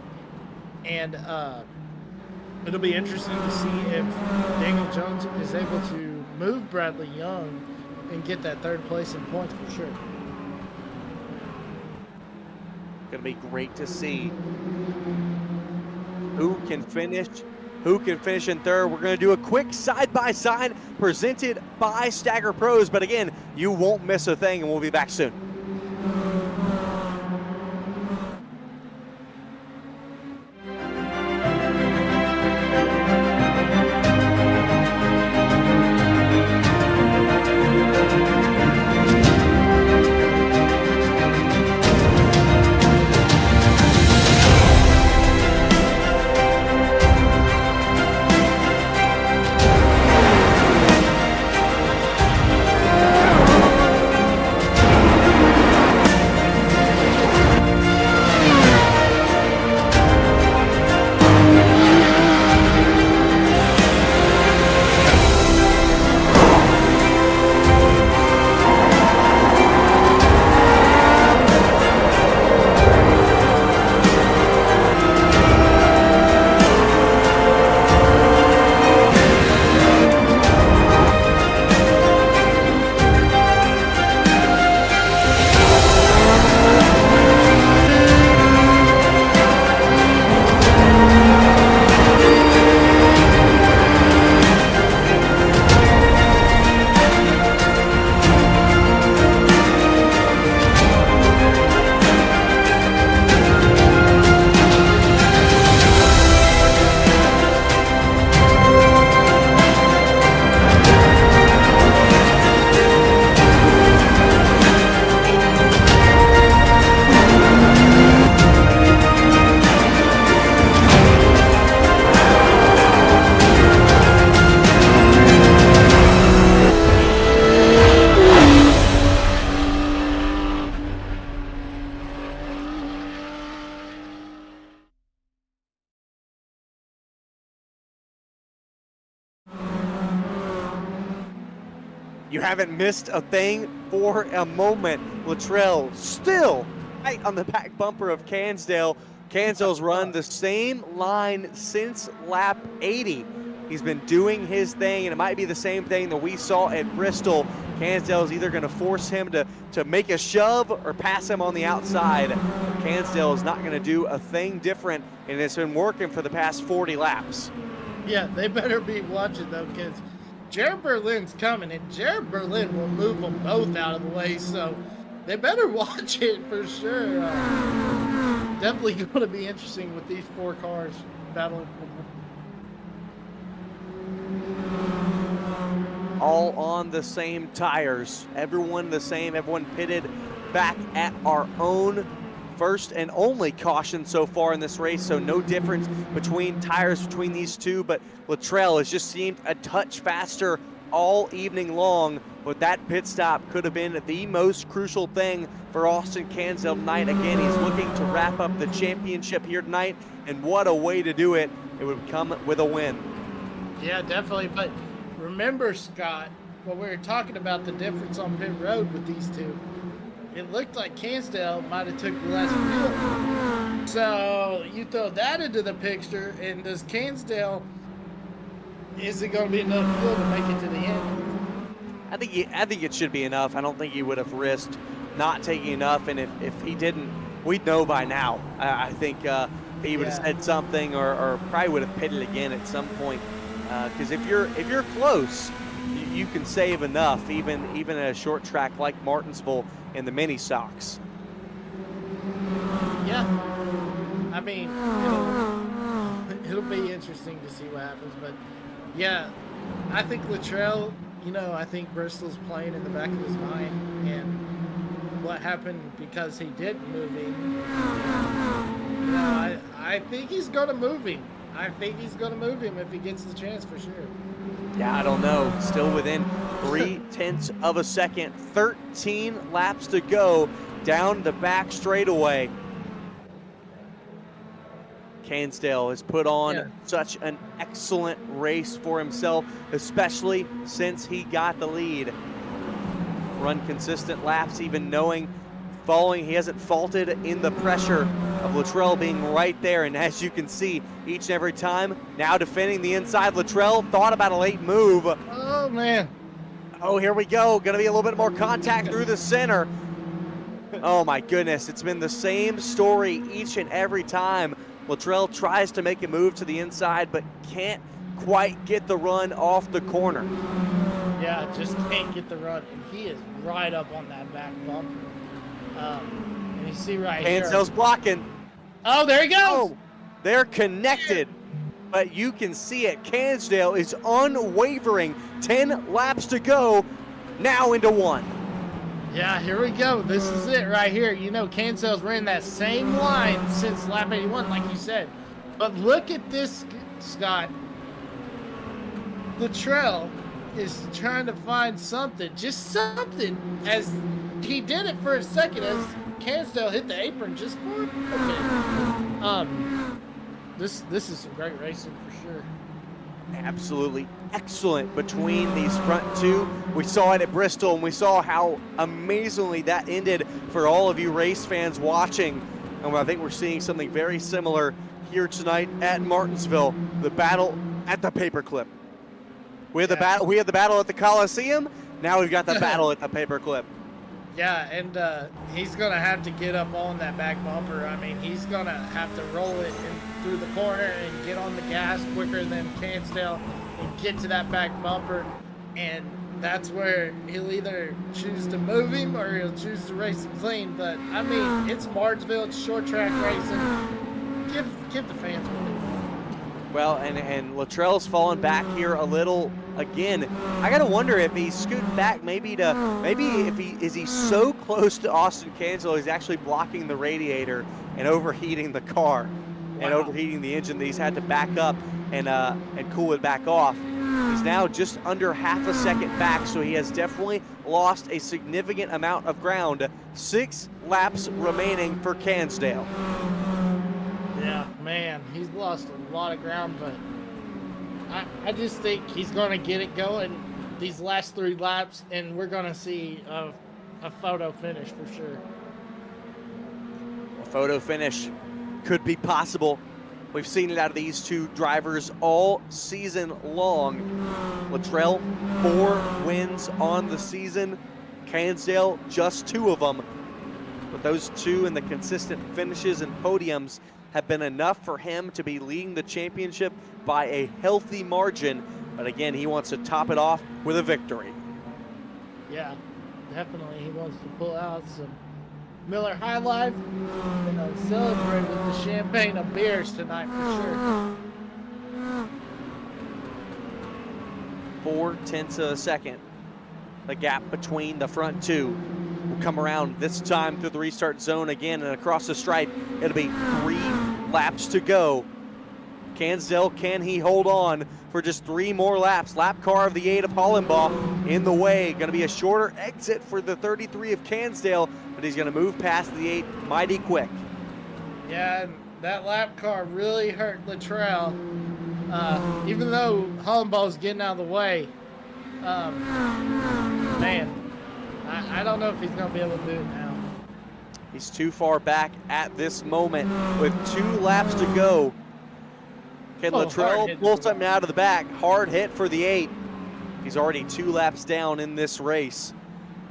and it'll be interesting to see if Daniel Jones is able to move Bradley Young and get that 3rd place in points for sure. Gonna be great to see who can finish in 3rd. We're gonna do a quick side-by-side presented by Stagger Pros, but again, you won't miss a thing, and we'll be back soon. You haven't missed a thing for a moment. Luttrell still right on the back bumper of Cansdale. Cansdale's run the same line since lap 80. He's been doing his thing, and it might be the same thing that we saw at Bristol. Cansdale is either going to force him to make a shove or pass him on the outside. Cansdale is not going to do a thing different, and it's been working for the past 40 laps. Yeah, they better be watching, though, because Jared Berlin's coming, and Jared Berlin will move them both out of the way, so they better watch it for sure. Definitely going to be interesting with these four cars. battle. All on the same tires. Everyone the same. Everyone pitted back at our own first and only caution so far in this race, so no difference between tires between these two, but Luttrell has just seemed a touch faster all evening long, but that pit stop could have been the most crucial thing for Austin Cansdale tonight. Again, he's looking to wrap up the championship here tonight, and what a way to do it. It would come with a win. Yeah, definitely, but remember, Scott, when we were talking about the difference on pit road with these two, it looked like Cansdale might have took less fuel. So you throw that into the picture, and does Cansdale, is it going to be enough fuel to make it to the end? I think it should be enough. I don't think he would have risked not taking enough, and if he didn't, we'd know by now. I think he would have said something, or probably would have pitted again at some point. Because if you're close, you can save enough, even at a short track like Martinsville in the mini stocks. Yeah, I mean, it'll be interesting to see what happens, but yeah, I think Luttrell, I think Bristol's playing in the back of his mind, and what happened because he didn't move him. I think he's going to move him. I think he's going to move him if he gets the chance, for sure. Yeah, I don't know. Still within 0.3 of a second. 13 laps to go down the back straightaway. Cansdale has put on such an excellent race for himself, especially since he got the lead. Run consistent laps, even knowing falling. He hasn't faulted in the pressure of Luttrell being right there, and as you can see, each and every time, now defending the inside. Luttrell thought about a late move. Oh, man. Oh, here we go. Going to be a little bit more contact through the center. Oh, my goodness. It's been the same story each and every time. Luttrell tries to make a move to the inside, but can't quite get the run off the corner. Yeah, just can't get the run, and he is right up on that back bumper. And you see right here. Cansdale's blocking. Oh, there he goes. Oh, they're connected, but you can see it. Cansdale is unwavering. 10 laps to go, now into one. Yeah, here we go. This is it right here. Cansdale's ran that same line since lap 81, like you said. But look at this, Scott. Luttrell is trying to find something, just something, as he did it for a second as Cansdale hit the apron just for a bit. This is some great racing for sure. Absolutely excellent between these front two. We saw it at Bristol, and we saw how amazingly that ended for all of you race fans watching. And I think we're seeing something very similar here tonight at Martinsville, the battle at the paperclip. We had the battle at the Coliseum. Now we've got the battle at the paperclip. Yeah, and he's going to have to get up on that back bumper. I mean, he's going to have to roll it through the corner and get on the gas quicker than Cansdale and get to that back bumper. And that's where he'll either choose to move him or he'll choose to race him clean. But, I mean, it's Martinsville. It's short track racing. Give the fans what they want. Well, and Luttrell's fallen back here a little again. I gotta wonder if he's scooting back, maybe if he's so close to Austin Cansdale, he's actually blocking the radiator and overheating the car and overheating the engine that he's had to back up and cool it back off. He's now just under half a second back, so he has definitely lost a significant amount of ground. 6 laps remaining for Cansdale. Yeah, man, he's lost a lot of ground, but I just think he's going to get it going these last 3 laps, and we're going to see a photo finish for sure. A photo finish could be possible. We've seen it out of these two drivers all season long. Luttrell, 4 wins on the season. Cansdale, just 2 of them. But those 2 in the consistent finishes and podiums have been enough for him to be leading the championship by a healthy margin. But again, he wants to top it off with a victory. Yeah, definitely. He wants to pull out some Miller High Life and celebrate with the champagne of beers tonight for sure. 0.4 of a second. The gap between the front two will come around this time through the restart zone again and across the stripe. It'll be 3 laps to go. Cansdale, can he hold on for just 3 more laps? Lap car of the 8 of Hollenbaugh in the way. Going to be a shorter exit for the 33 of Cansdale, but he's going to move past the 8 mighty quick. Yeah, and that lap car really hurt Luttrell. Even though Hollenbaugh's getting out of the way, man, I don't know if he's going to be able to do it now. He's too far back at this moment with 2 laps to go. Can Luttrell pull something out of the back? Hard hit for the 8. He's already 2 laps down in this race.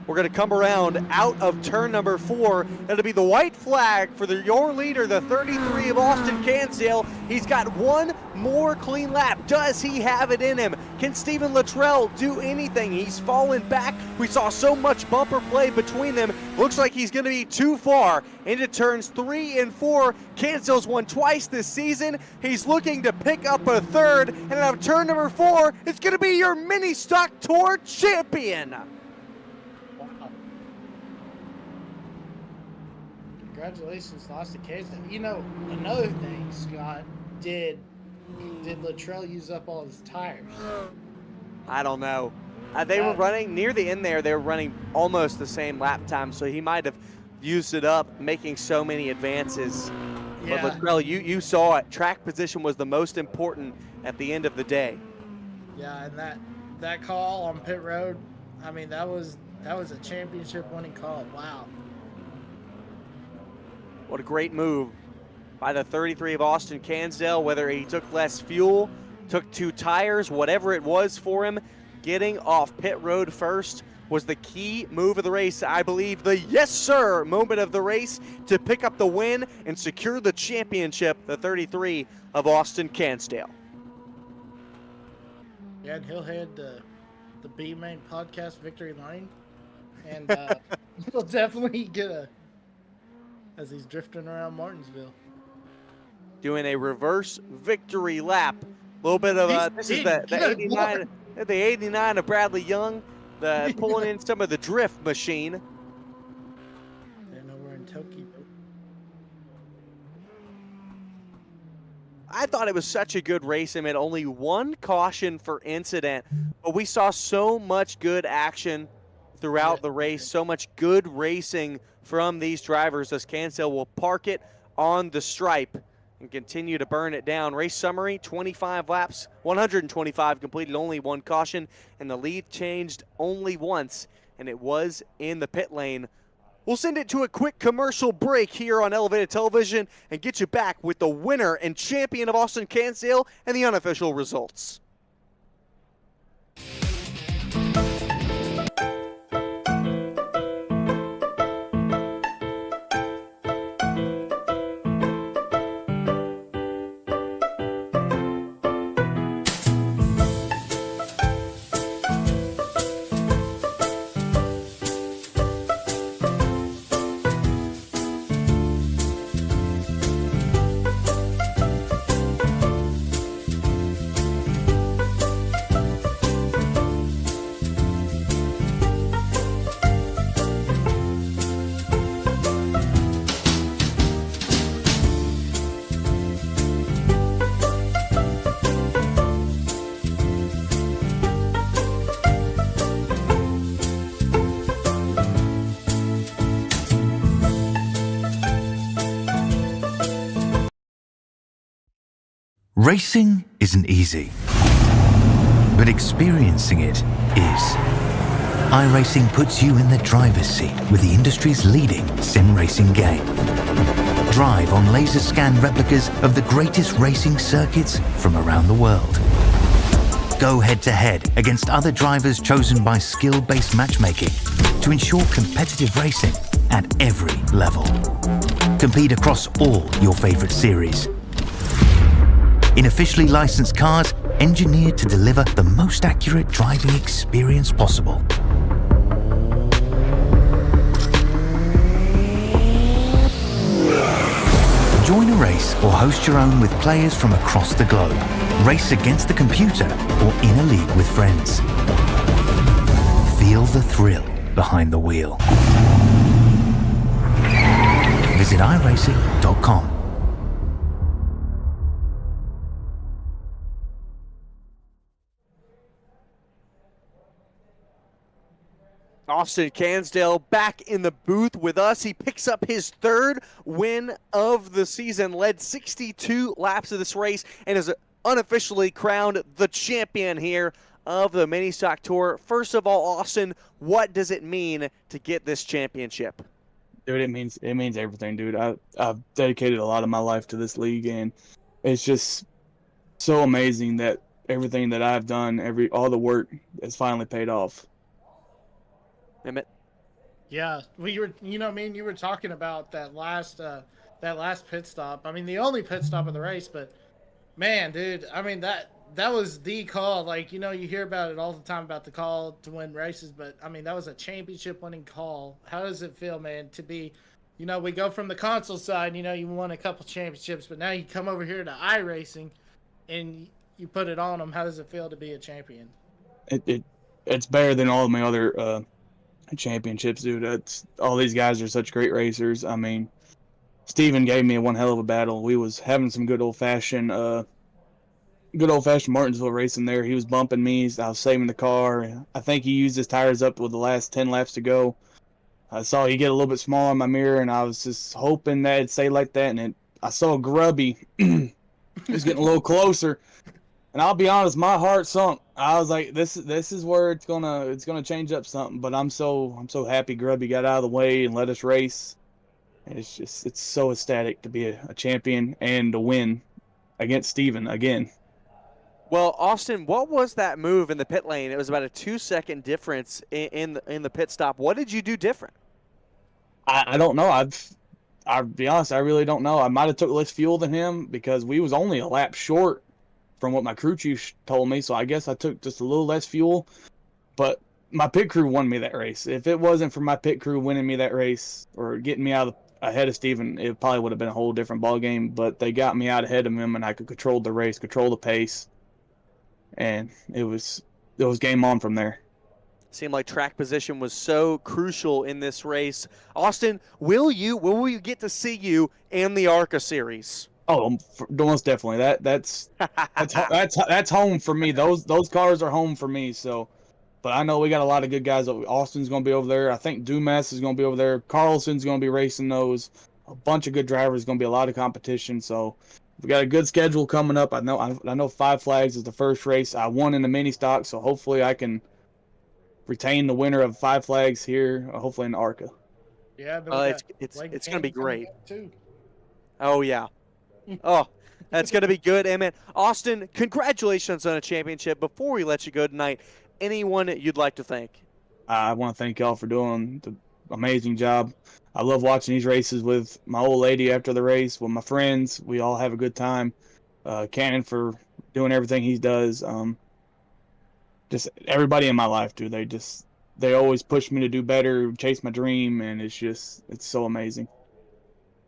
We're going to come around out of turn number 4. It'll be the white flag for your leader, the 33 of Austin Cansdale. He's got 1 more clean lap. Does he have it in him? Can Steven Luttrell do anything? He's fallen back. We saw so much bumper play between them. Looks like he's going to be too far into turns 3 and 4. Cansdale's won twice this season. He's looking to pick up a 3rd. And out of turn number 4, it's going to be your mini stock tour champion. Congratulations to Austin Cansdale. You know, another thing, Scott, did Luttrell use up all his tires? I don't know. They were running near the end there. They were running almost the same lap time, so he might have used it up, making so many advances. Yeah. But Luttrell, you saw it. Track position was the most important at the end of the day. Yeah, and that call on pit road, I mean, that was a championship-winning call. Wow. What a great move by the 33 of Austin Cansdale, whether he took less fuel, took 2 tires, whatever it was for him, getting off pit road first was the key move of the race. I believe the yes sir moment of the race to pick up the win and secure the championship, the 33 of Austin Cansdale. Yeah, and he'll head the B Main Podcast Victory Lane, and he'll definitely get as he's drifting around Martinsville. Doing a reverse victory lap. A little bit of this is the 89 of Bradley Young, pulling in some of the drift machine. And over in Tokyo. I thought it was such a good race. I mean, only 1 caution for incident, but we saw so much good action throughout the race, so much good racing from these drivers as Cansdale will park it on the stripe and continue to burn it down. Race summary, 25 laps, 125 completed, only 1 caution, and the lead changed only once, and it was in the pit lane. We'll send it to a quick commercial break here on Elevated Television and get you back with the winner and champion of Austin Cansdale and the unofficial results. Racing isn't easy, but experiencing it is. Iracing puts you in the driver's seat with the industry's leading sim racing game. Drive on laser scan replicas of the greatest racing circuits from around the world. Go head to head against other drivers chosen by skill-based matchmaking to ensure competitive racing at every level. Compete across all your favorite series. In officially licensed cars, engineered to deliver the most accurate driving experience possible. Join a race or host your own with players from across the globe. Race against the computer or in a league with friends. Feel the thrill behind the wheel. Visit iracing.com. Austin Cansdale back in the booth with us. He picks up his third win of the season, led 62 laps of this race, and is unofficially crowned the champion here of the Mini Stock Tour. First of all, Austin, what does it mean to get this championship? Dude, it means everything, dude. I've dedicated a lot of my life to this league, and it's just so amazing that everything that I've done, all the work has finally paid off. Emmett? Yeah, me and you were talking about that last pit stop. I mean, the only pit stop of the race, but man, dude, I mean that was the call. Like, you hear about it all the time about the call to win races, but I mean that was a championship-winning call. How does it feel, man, to be, we go from the console side, you won a couple championships, but now you come over here to iRacing, and you put it on them. How does it feel to be a champion? It's better than all of my other championships, dude. All these guys are such great racers. I mean, Steven gave me one hell of a battle. We was having some good old fashioned Martinsville racing there. He was bumping me. I was saving the car. I think he used his tires up with the last 10 laps to go. I saw he get a little bit smaller in my mirror, and I was just hoping that it'd stay like that. And I saw Grubby. He was getting a little closer. And I'll be honest, my heart sunk. I was like, this is where it's gonna change up something. But I'm so happy Grubby got out of the way and let us race. And it's so ecstatic to be a champion and to win against Steven again. Well, Austin, what was that move in the pit lane? It was about a 2-second difference in the pit stop. What did you do different? I don't know. I'll be honest, I really don't know. I might have took less fuel than him because we was only a lap short from what my crew chief told me, so I guess I took just a little less fuel. But my pit crew won me that race. If it wasn't for my pit crew winning me that race or getting me ahead of Steven, it probably would have been a whole different ball game. But they got me out ahead of him, and I could control the race, control the pace, and it was game on from there. Seemed like track position was so crucial in this race. Austin, will we get to see you in the ARCA series? Oh, most definitely. That's home for me. Those cars are home for me. So, but I know we got a lot of good guys. Austin's going to be over there. I think Dumas is going to be over there. Carlson's going to be racing those. A bunch of good drivers. Going to be a lot of competition. So, we got a good schedule coming up. I know Five Flags is the first race. I won in the mini stock, so hopefully I can retain the winner of Five Flags here. Hopefully in ARCA. Yeah, but it's going to be great. Too. Oh yeah. Oh, that's going to be good, Emmett. Austin, congratulations on a championship. Before we let you go tonight, anyone you'd like to thank? I want to thank y'all for doing the amazing job. I love watching these races with my old lady after the race, with my friends. We all have a good time. Cannon for doing everything he does. Just everybody in my life, dude. They always push me to do better, chase my dream, and it's so amazing.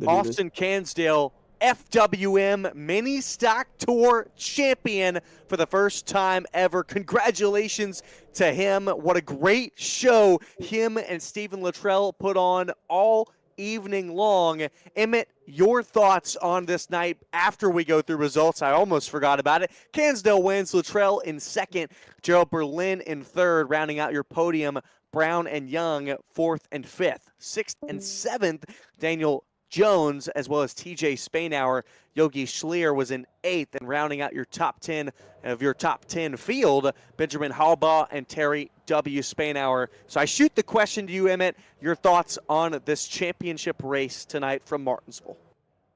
Austin Cansdale, FWM Mini Stock Tour champion for the first time ever. Congratulations to him. What a great show him and Steven Luttrell put on all evening long. Emmett, your thoughts on this night after we go through results? I almost forgot about it. Cansdale wins, Luttrell in second, Gerald Berlin in third, rounding out your podium. Brown and Young, fourth and fifth. Sixth and seventh, Daniel Jones, as well as TJ Spainhour. Yogi Schleer was in eighth, and rounding out your top 10 of your top 10 field, Benjamin Halbaugh and Terry W. Spainhour. So I shoot the question to you, Emmett, your thoughts on this championship race tonight from Martinsville.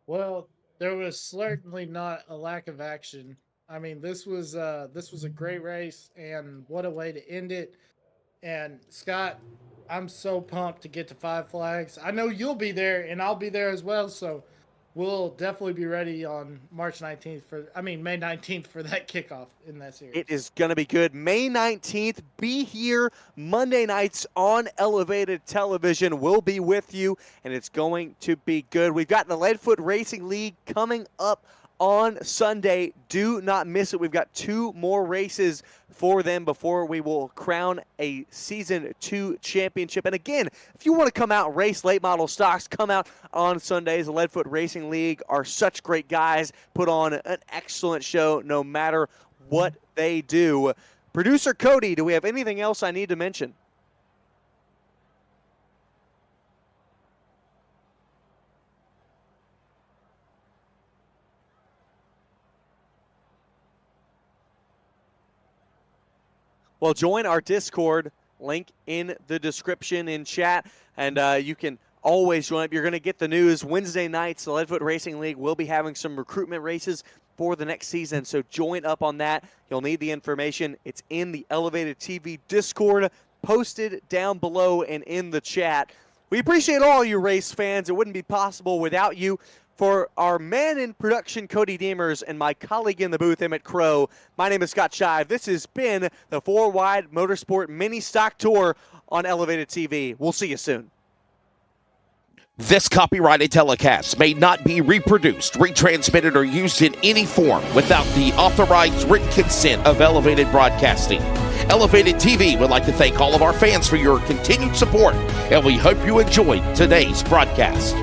Well, there was certainly not a lack of action. I mean, this was a great race, and what a way to end it. And Scott, I'm so pumped to get to Five Flags. I know you'll be there, and I'll be there as well. So we'll definitely be ready on May 19th for that kickoff in that series. It is going to be good. May 19th, be here Monday nights on Elevated Television. We'll be with you, and it's going to be good. We've got the Leadfoot Racing League coming up on Sunday. Do not miss it. We've got 2 more races for them before we will crown a Season 2 championship. And again, if you want to come out and race late model stocks, come out on Sundays. The Leadfoot Racing League are such great guys, put on an excellent show no matter what they do. Producer Cody, do we have anything else I need to mention? Well, join our Discord, link in the description in chat, and you can always join up. You're going to get the news. Wednesday nights, the Leadfoot Racing League will be having some recruitment races for the next season, so join up on that. You'll need the information. It's in the Elevated TV Discord, posted down below and in the chat. We appreciate all you race fans. It wouldn't be possible without you. For our man in production, Cody Demers, and my colleague in the booth, Emmett Crow, my name is Scott Shive. This has been the 4 Wide Motorsport Mini Stock Tour on Elevated TV. We'll see you soon. This copyrighted telecast may not be reproduced, retransmitted, or used in any form without the authorized written consent of Elevated Broadcasting. Elevated TV would like to thank all of our fans for your continued support, and we hope you enjoyed today's broadcast.